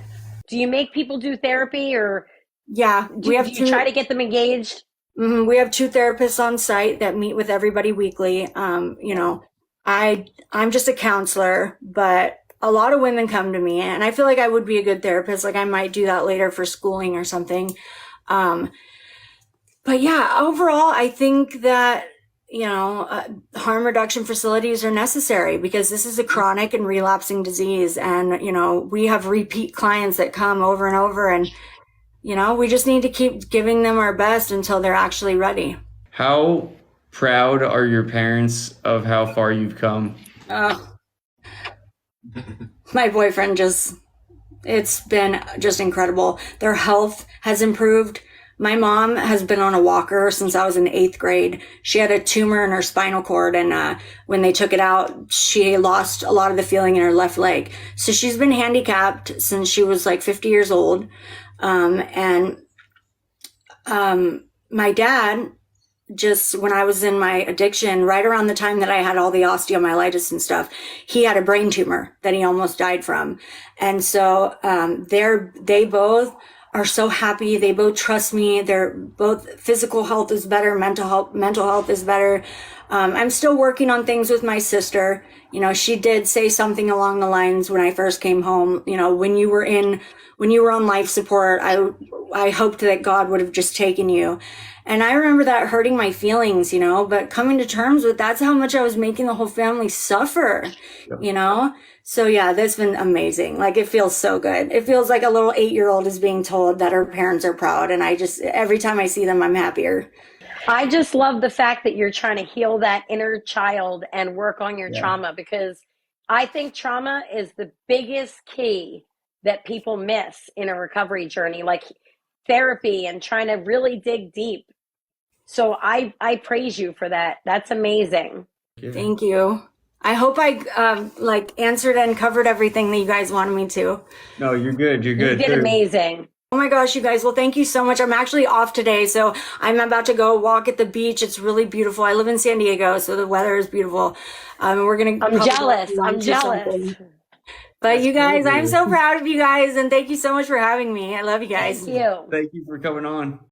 Do you make people do therapy, or do you try to get them engaged? We have 2 therapists on site that meet with everybody weekly. I'm just a counselor, but a lot of women come to me, and I feel like I would be a good therapist. Like, I might do that later for schooling or something. But yeah, overall, I think that, harm reduction facilities are necessary, because this is a chronic and relapsing disease. And, we have repeat clients that come over and over, and, we just need to keep giving them our best until they're actually ready. How proud are your parents of how far you've come? My boyfriend it's been just incredible. Their health has improved. My mom has been on a walker since I was in 8th grade. She had a tumor in her spinal cord, and when they took it out, she lost a lot of the feeling in her left leg. So she's been handicapped since she was like 50 years old. My dad, just when I was in my addiction, right around the time that I had all the osteomyelitis and stuff, he had a brain tumor that he almost died from. And so they both are so happy. They both trust me. They're both, physical health is better. Mental health is better. I'm still working on things with my sister. She did say something along the lines when I first came home, when you were on life support, I hoped that God would have just taken you. And I remember that hurting my feelings, but coming to terms with that's how much I was making the whole family suffer, So yeah, that's been amazing. Like, it feels so good. It feels like a little 8-year-old is being told that her parents are proud. And every time I see them, I'm happier. I just love the fact that you're trying to heal that inner child and work on your trauma, because I think trauma is the biggest key that people miss in a recovery journey, like therapy and trying to really dig deep. So I praise you for that. That's amazing. Thank you. I hope I answered and covered everything that you guys wanted me to. No, you're good. You're good. You did amazing. Oh my gosh, you guys. Well, thank you so much. I'm actually off today, so I'm about to go walk at the beach. It's really beautiful. I live in San Diego, so the weather is beautiful. We're going to... I'm jealous. But you guys, I'm so proud of you guys, and thank you so much for having me. I love you guys. Thank you. Thank you for coming on.